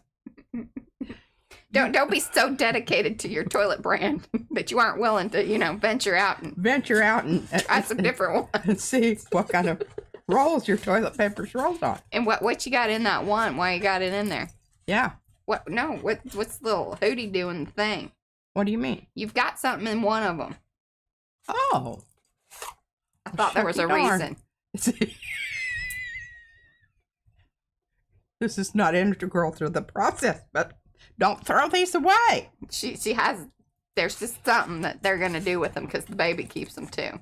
Don't be so dedicated to your toilet brand that you aren't willing to, venture out and try some different ones and see what kind of rolls your toilet paper's rolled on. And what you got in that one? Why you got it in there? Yeah. What? No. What's the little hootie doing thing? What do you mean? You've got something in one of them. Oh. I thought there was a reason. This is not integral to the process, but don't throw these away. She has. There's just something that they're gonna do with them because the baby keeps them too.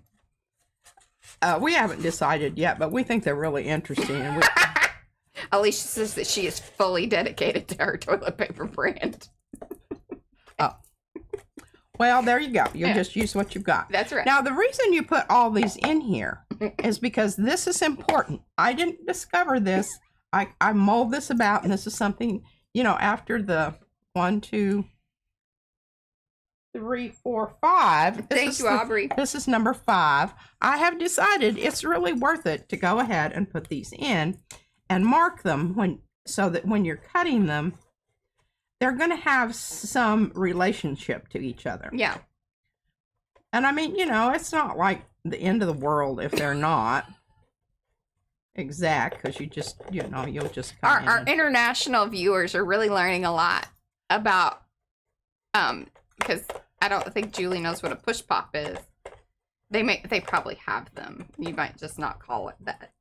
We haven't decided yet, but we think they're really interesting, and Alicia says that she is fully dedicated to her toilet paper brand. Oh. Well, there you go. You'll just use what you've got. That's right. Now, the reason you put all these in here is because this is important. I didn't discover this. I mold this about, and this is something, you know, after the 1, 2, 3, 4, 5. Thank you, Aubrey. This is number 5. I have decided it's really worth it to go ahead and put these in and mark them so that when you're cutting them, they're going to have some relationship to each other. Yeah. And I mean, you know, it's not like the end of the world if they're not exact, because you just, you know, you'll just come Our international viewers are really learning a lot about, because I don't think Julie knows what a push pop is. They probably have them. You might just not call it that.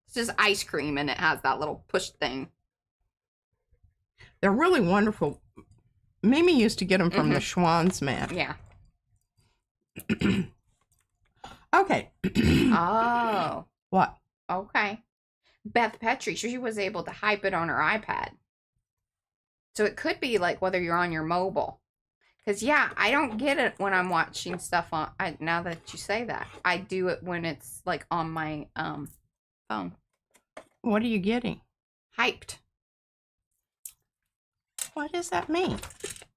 It's just ice cream, and it has that little push thing. They're really wonderful. Mimi used to get them from the Schwann's man. Yeah. Okay. Oh. What? Okay. Beth Petrie, she was able to hype it on her iPad. So it could be like whether you're on your mobile. Because, yeah, I don't get it when I'm watching stuff on... now that you say that. I do it when it's, like, on my phone. What are you getting? Hyped. What does that mean?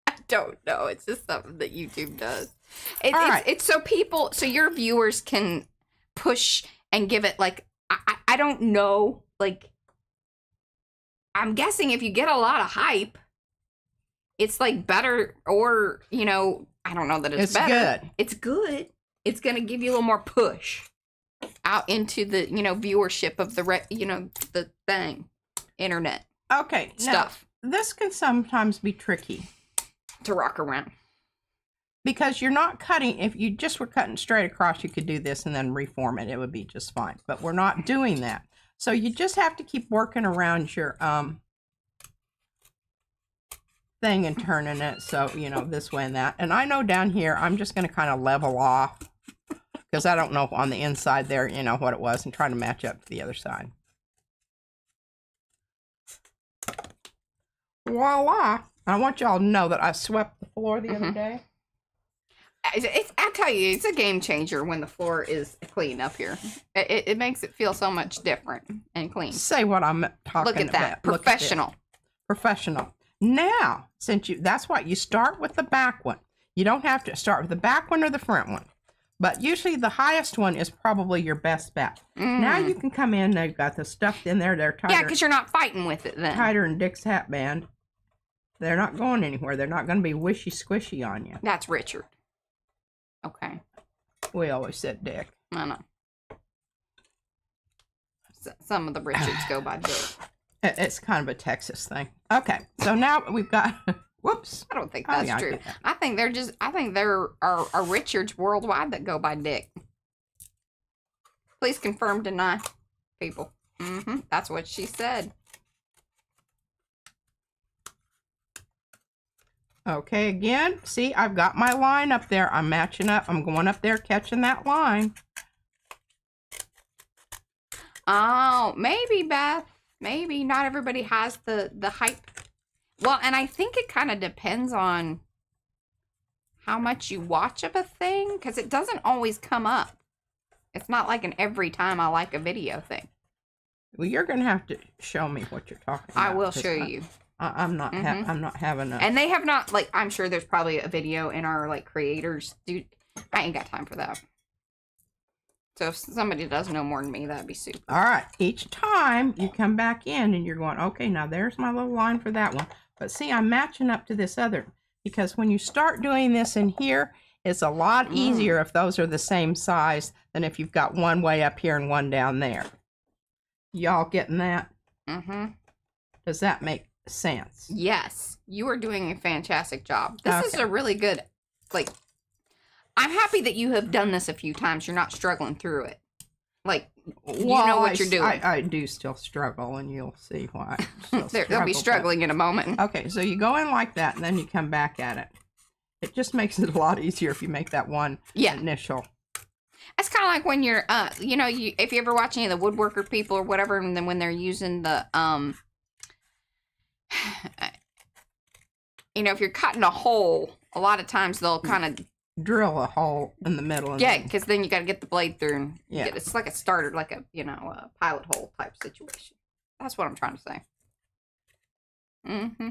I don't know. It's just something that YouTube does. It's so people... So your viewers can push and give it, like... I don't know. Like, I'm guessing if you get a lot of hype... It's like better, or, you know, I don't know that it's better. Good. It's good. It's going to give you a little more push out into the, you know, viewership of the, the thing, internet. Okay. Stuff. Now, this can sometimes be tricky. To rock around. Because you're not cutting, if you just were cutting straight across, you could do this and then reform it. It would be just fine. But we're not doing that. So you just have to keep working around your, thing and turning it so, you know, this way and that. And I know down here I'm just going to kind of level off because I don't know on the inside there, you know, what it was, and try to match up to the other side. Voila! I want y'all to know that I swept the floor the other day. I tell you, it's a game changer when the floor is clean up here. It makes it feel so much different and clean. Say what I'm talking about. Look at that. Professional. Professional. Now, that's what you start with the back one. You don't have to start with the back one or the front one. But usually the highest one is probably your best bet. Now you can come in, they've got the stuff in there, they're tighter. Yeah, because you're not fighting with it then. Tighter than Dick's hat band. They're not going anywhere. They're not going to be wishy squishy on you. That's Richard. Okay. We always said Dick. I know. Some of the Richards go by Dick. It's kind of a Texas thing. Okay, so now we've got... Whoops. I don't think that's true. I think there are Richards worldwide that go by Dick. Please confirm, deny, people. That's what she said. Okay, again, see, I've got my line up there. I'm matching up. I'm going up there, catching that line. Oh, maybe, Beth. Maybe not everybody has the hype. Well, and I think it kind of depends on how much you watch of a thing, because it doesn't always come up. It's not like an every time I like a video thing. Well, you're going to have to show me what you're talking about. I will show you. I'm not having a... And they have not, like, I'm sure there's probably a video in our, like, creators. Dude, I ain't got time for that. So if somebody does know more than me, that'd be super. All right. Each time you come back in and you're going, okay, now there's my little line for that one. But see, I'm matching up to this other. Because when you start doing this in here, it's a lot easier if those are the same size than if you've got one way up here and one down there. Y'all getting that? Does that make sense? Yes. You are doing a fantastic job. This is a really good, like... I'm happy that you have done this a few times. You're not struggling through it. Like, you know what you're doing. I do still struggle, and you'll see why. They'll be struggling in a moment. Okay, so you go in like that, and then you come back at it. It just makes it a lot easier if you make that one initial. That's kind kind of like when you're, you know, if you ever watch any of the woodworker people or whatever, and then when they're using the, you know, if you're cutting a hole, a lot of times they'll kind of drill a hole in the middle. And yeah, because then you got to get the blade through and yeah, it's like a starter, like a, you know, a pilot hole type situation. That's what I'm trying to say. Mm-hmm.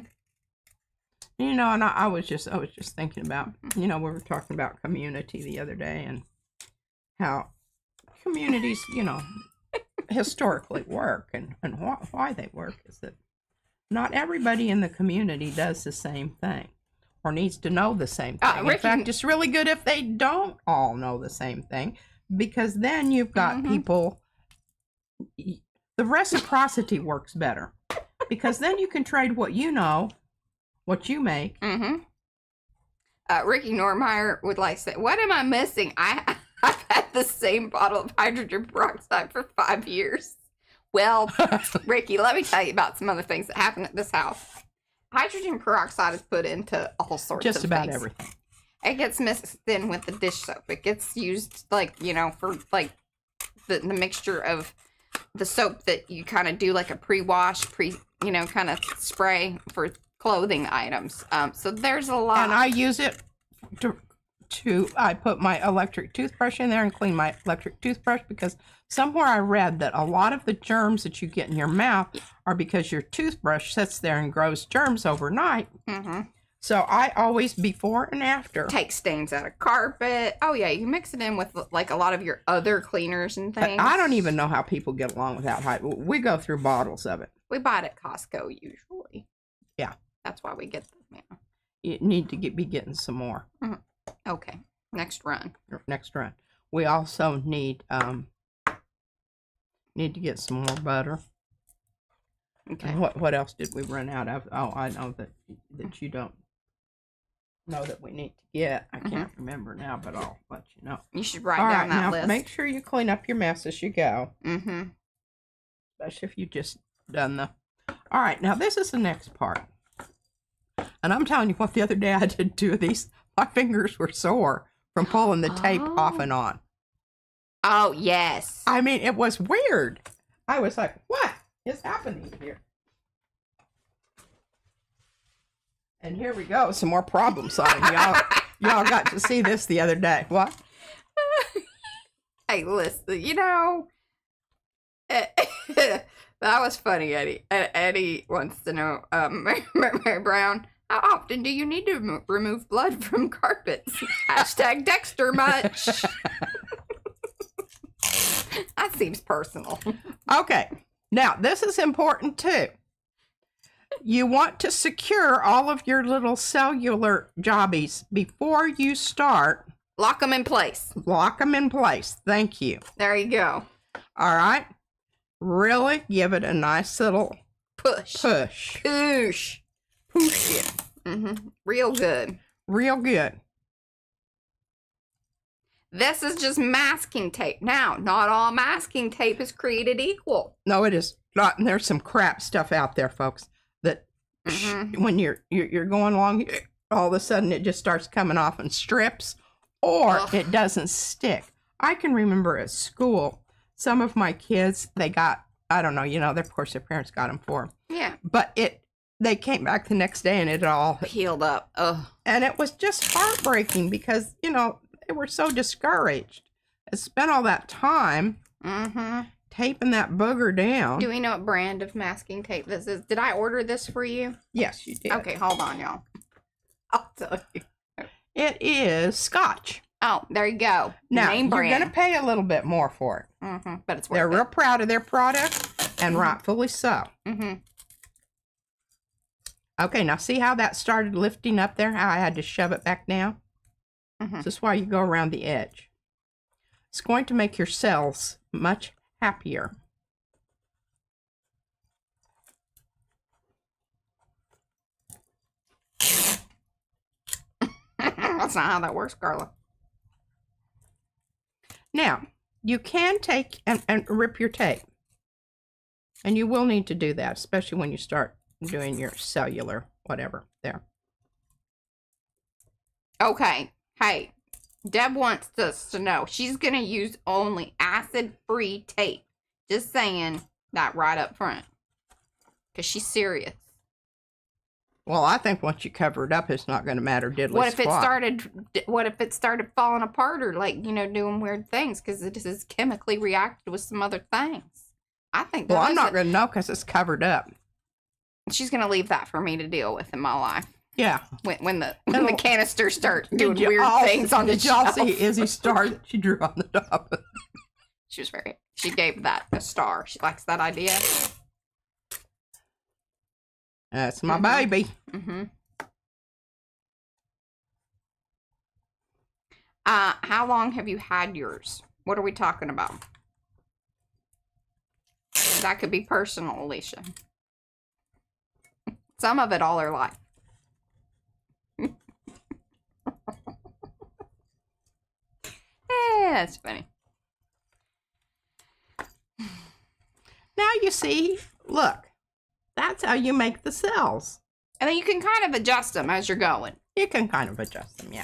You know, and I was just thinking about, you know, we were talking about community the other day and how communities, you know, historically work and why they work is that not everybody in the community does the same thing or needs to know the same thing. In fact, it's really good if they don't all know the same thing, because then you've got people, the reciprocity works better, because then you can trade what you know, what you make. Ricky Normeyer would like say, what am I missing? I've had the same bottle of hydrogen peroxide for 5 years. Well, Ricky, let me tell you about some other things that happen at this house. Hydrogen peroxide is put into all sorts of things. Just about everything. It gets mixed in with the dish soap. It gets used, like, you know, for, like, the mixture of the soap that you kind of do, like, a pre-wash, you know, kind of spray for clothing items. So there's a lot. And I use it I put my electric toothbrush in there and clean my electric toothbrush, because somewhere I read that a lot of the germs that you get in your mouth are because your toothbrush sits there and grows germs overnight. So I always, before and after, take stains out of carpet. Oh yeah, you mix it in with like a lot of your other cleaners and things. I don't even know how people get along without we go through bottles of it. We buy it at Costco usually. Yeah, that's why we get them. Yeah. You need to be getting some more. Okay, next run. We also need to get some more butter. Okay. And what else did we run out of? Oh, I know that you don't know that we need to get. I can't remember now, but I'll let you know. You should write down that list. Make sure you clean up your mess as you go. Especially if you just done the. All right, now this is the next part. And I'm telling you what, the other day I did 2 of these. My fingers were sore from pulling the tape off and on. Oh, yes. I mean, it was weird. I was like, what is happening here? And here we go, some more problem solving. Y'all got to see this the other day. What? Hey, listen, you know, that was funny, Eddie. Eddie wants to know, Mary Brown, how often do you need to remove blood from carpets? Hashtag Dexter much. That seems personal. Okay. Now, this is important too. You want to secure all of your little cellular jobbies before you start. Lock them in place. Lock them in place. Thank you. There you go. All right. Really give it a nice little push. Push. Push. Push it. Real good. Real good. This is just masking tape. Now, not all masking tape is created equal. No, it is not. And there's some crap stuff out there, folks, that when you're going along, all of a sudden it just starts coming off in strips, or it doesn't stick. I can remember at school, some of my kids, they got, I don't know, you know, of course their parents got them for them. Yeah. But they came back the next day and it all peeled up. Ugh. And it was just heartbreaking because, you know, they were so discouraged. I spent all that time taping that booger down. Do we know what brand of masking tape this is? Did I order this for you? Yes, you did. Okay, hold on, y'all. I'll tell you. It is Scotch. Oh, there you go. Now, Name brand. You're going to pay a little bit more for it. But it's worth They're it. real proud of their product, and rightfully so. Okay, now see how that started lifting up there? How I had to shove it back down? This is why you go around the edge. It's going to make your cells much happier. That's not how that works, Carla. Now, you can take and rip your tape. And you will need to do that, especially when you start doing your cellular whatever there. Okay. Hey, Deb wants us to know she's going to use only acid-free tape. Just saying that right up front. Because she's serious. Well, I think once you cover it up, it's not going to matter diddly What if squat. what if it started falling apart or like, doing weird things because it is chemically reacted with some other things? I think that Well, I'm not going to know because it's covered up. she's going to leave that for me to deal with in my life. Yeah. When the canisters start doing Did you weird all- things on the Did y'all shelf. see Izzy's star that she drew on the top? She gave that a star. She likes that idea. That's my baby. Mm-hmm. How long have you had yours? What are we talking about? That could be personal, Alicia. Some of it all her life. That's funny. Now you see, look, that's how you make the cells. And then you can kind of adjust them as you're going. You can kind of adjust them, yeah.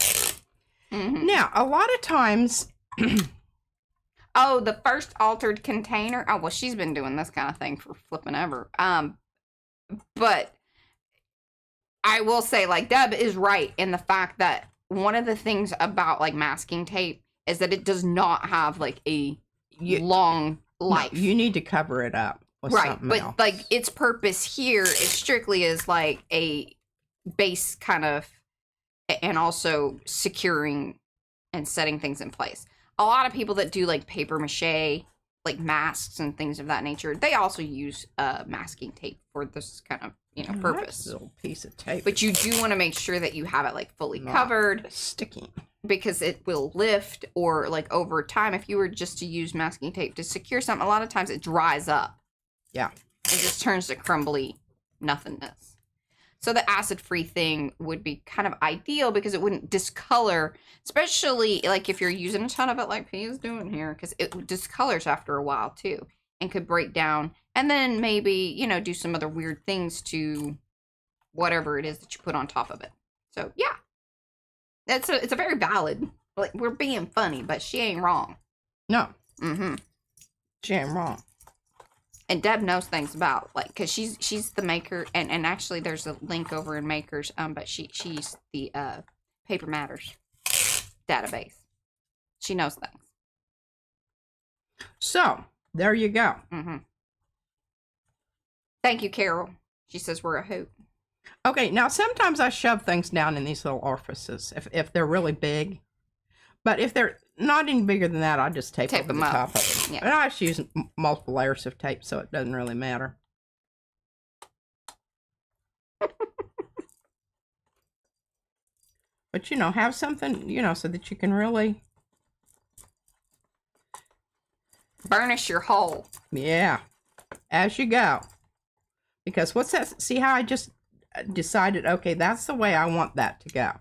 Mm-hmm. Now, a lot of times... Oh, the first altered container. Oh, well, she's been doing this kind of thing for flipping ever. But I will say, like, Deb is right in the fact that one of the things about, like, masking tape is that it does not have, like, a long life. No, you need to cover it up with something else. But, like, its purpose here is strictly as, like, a base kind of, and also securing and setting things in place. A lot of people that do like paper mache, like masks and things of that nature, they also use masking tape for this kind of purpose. Nice little piece of tape. But you do want to make sure that you have it like fully covered, sticky, because it will lift, or like over time, if you were just to use masking tape to secure something, a lot of times it dries up. Yeah, it just turns to crumbly nothingness. So the acid-free thing would be kind of ideal because it wouldn't discolor, especially like if you're using a ton of it like P is doing here, because it discolors after a while too and could break down. And then maybe, do some other weird things to whatever it is that you put on top of it. So yeah, it's a very valid, like we're being funny, but she ain't wrong. No. Mm-hmm. She ain't wrong. And Deb knows things about, like, because she's the maker, and actually there's a link over in Makers, but she's the Paper Matters database. She knows things. So, there you go. Mm-hmm. Thank you, Carol. She says we're a hoot. Okay, now sometimes I shove things down in these little orifices if they're really big. But if they're not any bigger than that, I just tape over the top of it. Yeah. And I just use multiple layers of tape, so it doesn't really matter. But, have something, so that you can really... burnish your hole. Yeah, as you go. Because what's that? See how I just decided, okay, that's the way I want that to go.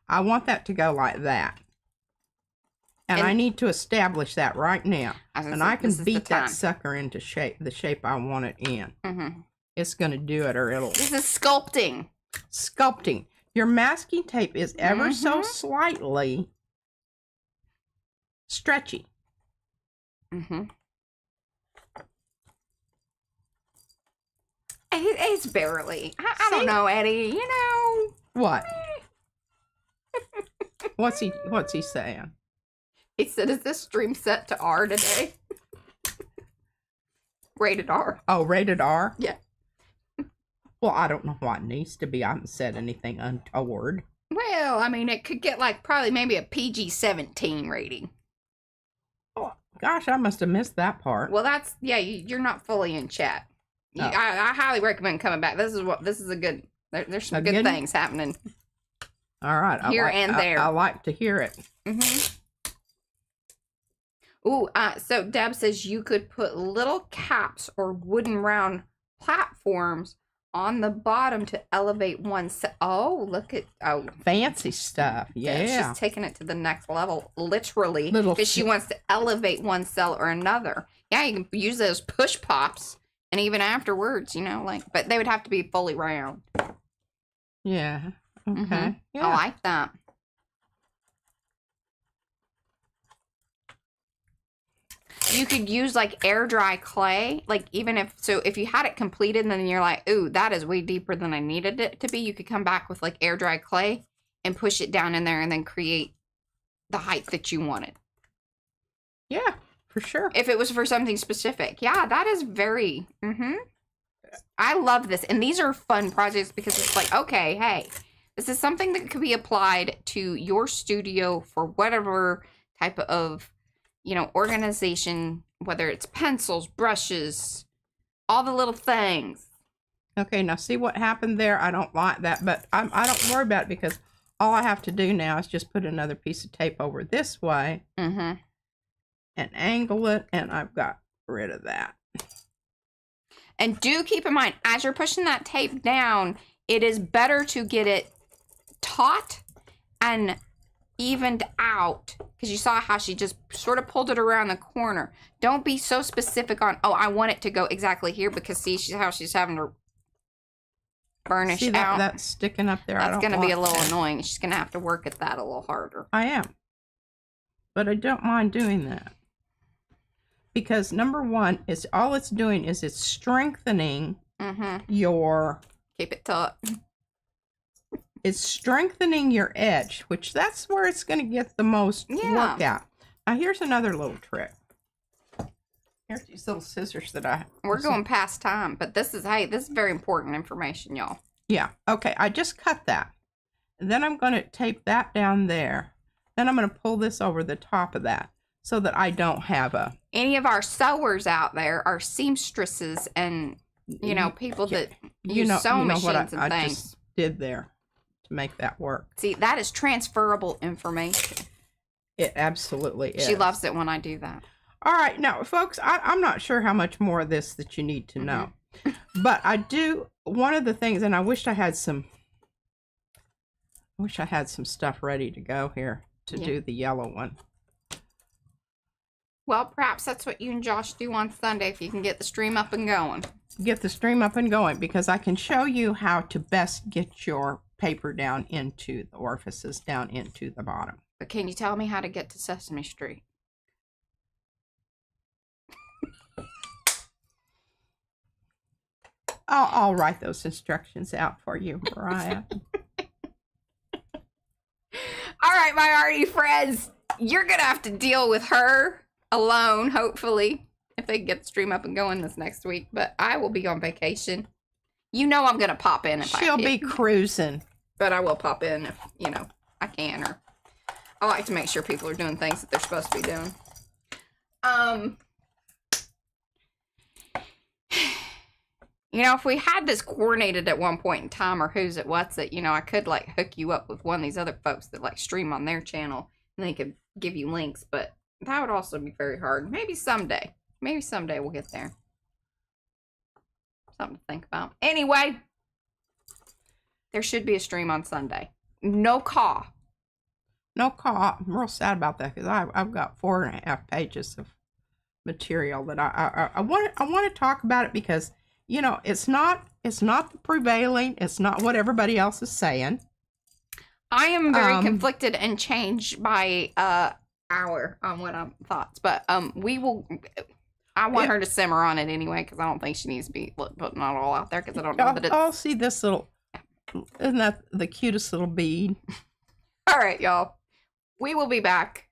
I want that to go like that. And I need to establish that right now. And I can beat that sucker into the shape I want it in. Mm-hmm. It's going to do it, or it'll... This is sculpting. Sculpting. Your masking tape is ever so slightly stretchy. Mm-hmm. It's barely. I don't know, Eddie. What? What's he saying? He said, is this stream set to R today? Rated R. Oh, rated R? Yeah. Well, I don't know why it needs to be. I haven't said anything untoward. Well, I mean, it could get like probably maybe a PG-17 rating. Oh, gosh, I must have missed that part. Well, you're not fully in chat. Oh. I highly recommend coming back. This is a good, there's some good things happening. All right. Here and there. I like to hear it. Mm-hmm. Ooh, so Deb says you could put little caps or wooden round platforms on the bottom to elevate one cell. Oh, look at, fancy stuff. Yeah. She's taking it to the next level, literally, because she wants to elevate one cell or another. Yeah, you can use those push pops, and even afterwards, but they would have to be fully round. Yeah. Okay. Mm-hmm. Yeah. I like that. you could use like air dry clay. Like even if you had it completed and then you're like, ooh, that is way deeper than I needed it to be. You could come back with like air dry clay and push it down in there and then create the height that you wanted. Yeah, for sure. If it was for something specific. Yeah, that is very, I love this. And these are fun projects because it's like, okay, hey, this is something that could be applied to your studio for whatever type of, you know, organization, whether it's pencils, brushes, all the little things. Okay, now see what happened there? I don't like that, but I don't worry about it because all I have to do now is just put another piece of tape over this way and angle it, and I've got rid of that. And do keep in mind, as you're pushing that tape down, it is better to get it taut and evened out, because you saw how she just sort of pulled it around the corner. Don't be so specific on, oh, I want it to go exactly here, because see how she's having to burnish see out. That's sticking up there. That's going to be a little annoying. She's going to have to work at that a little harder. I am. But I don't mind doing that. Because number one, is all it's doing is it's strengthening your... Keep it taut. It's strengthening your edge, which that's where it's going to get the most work out. Now, here's another little trick. Here's these little scissors that We're going past time, but this is, hey, this is very important information, y'all. Yeah. Okay, I just cut that. And then I'm going to tape that down there. Then I'm going to pull this over the top of that so that I don't have a... Any of our sewers out there, our seamstresses and, you know, people that use sewing machines and things. Just did there to make that work. See, that is transferable information. It absolutely is. She loves it when I do that. All right, now, folks, I'm not sure how much more of this that you need to know. But I do, one of the things, and I wish I had some stuff ready to go here to do the yellow one. Well, perhaps that's what you and Josh do on Sunday if you can get the stream up and going. Get the stream up and going, because I can show you how to best get your paper down into the orifices, down into the bottom. But can you tell me how to get to Sesame Street? I'll write those instructions out for you, Mariah. All right, my Arty friends, you're going to have to deal with her alone, hopefully, if they can get the stream up and going this next week. But I will be on vacation. You know I'm going to pop in if She'll be cruising. But I will pop in if, you know, I can. Or I like to make sure people are doing things that they're supposed to be doing. You know, if we had this coordinated at one point in time, or who's it, what's it, you know, I could, like, hook you up with one of these other folks that, like, stream on their channel, and they could give you links, but that would also be very hard. Maybe someday. Maybe someday we'll get there. Something to think about. Anyway, there should be a stream on Sunday. No caw. No caw. I'm real sad about that, because I've got 4.5 pages of material that I want to talk about it, because... You know, it's not the prevailing. It's not what everybody else is saying. I am very conflicted and changed by on what I'm thoughts, but we will. I want her to simmer on it anyway, because I don't think she needs to be putting it all out there, because I don't know that it's. I'll see this little. Isn't that the cutest little bead? All right, y'all. We will be back.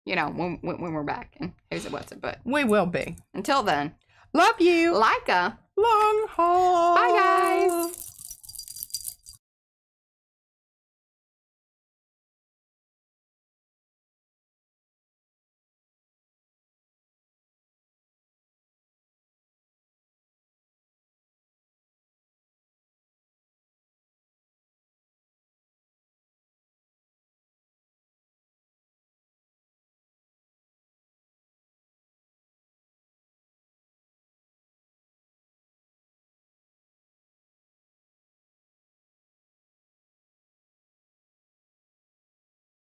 You know, when we're back, and who's it, what's it, but we will be. Until then, love you. like a Long haul. Bye, guys.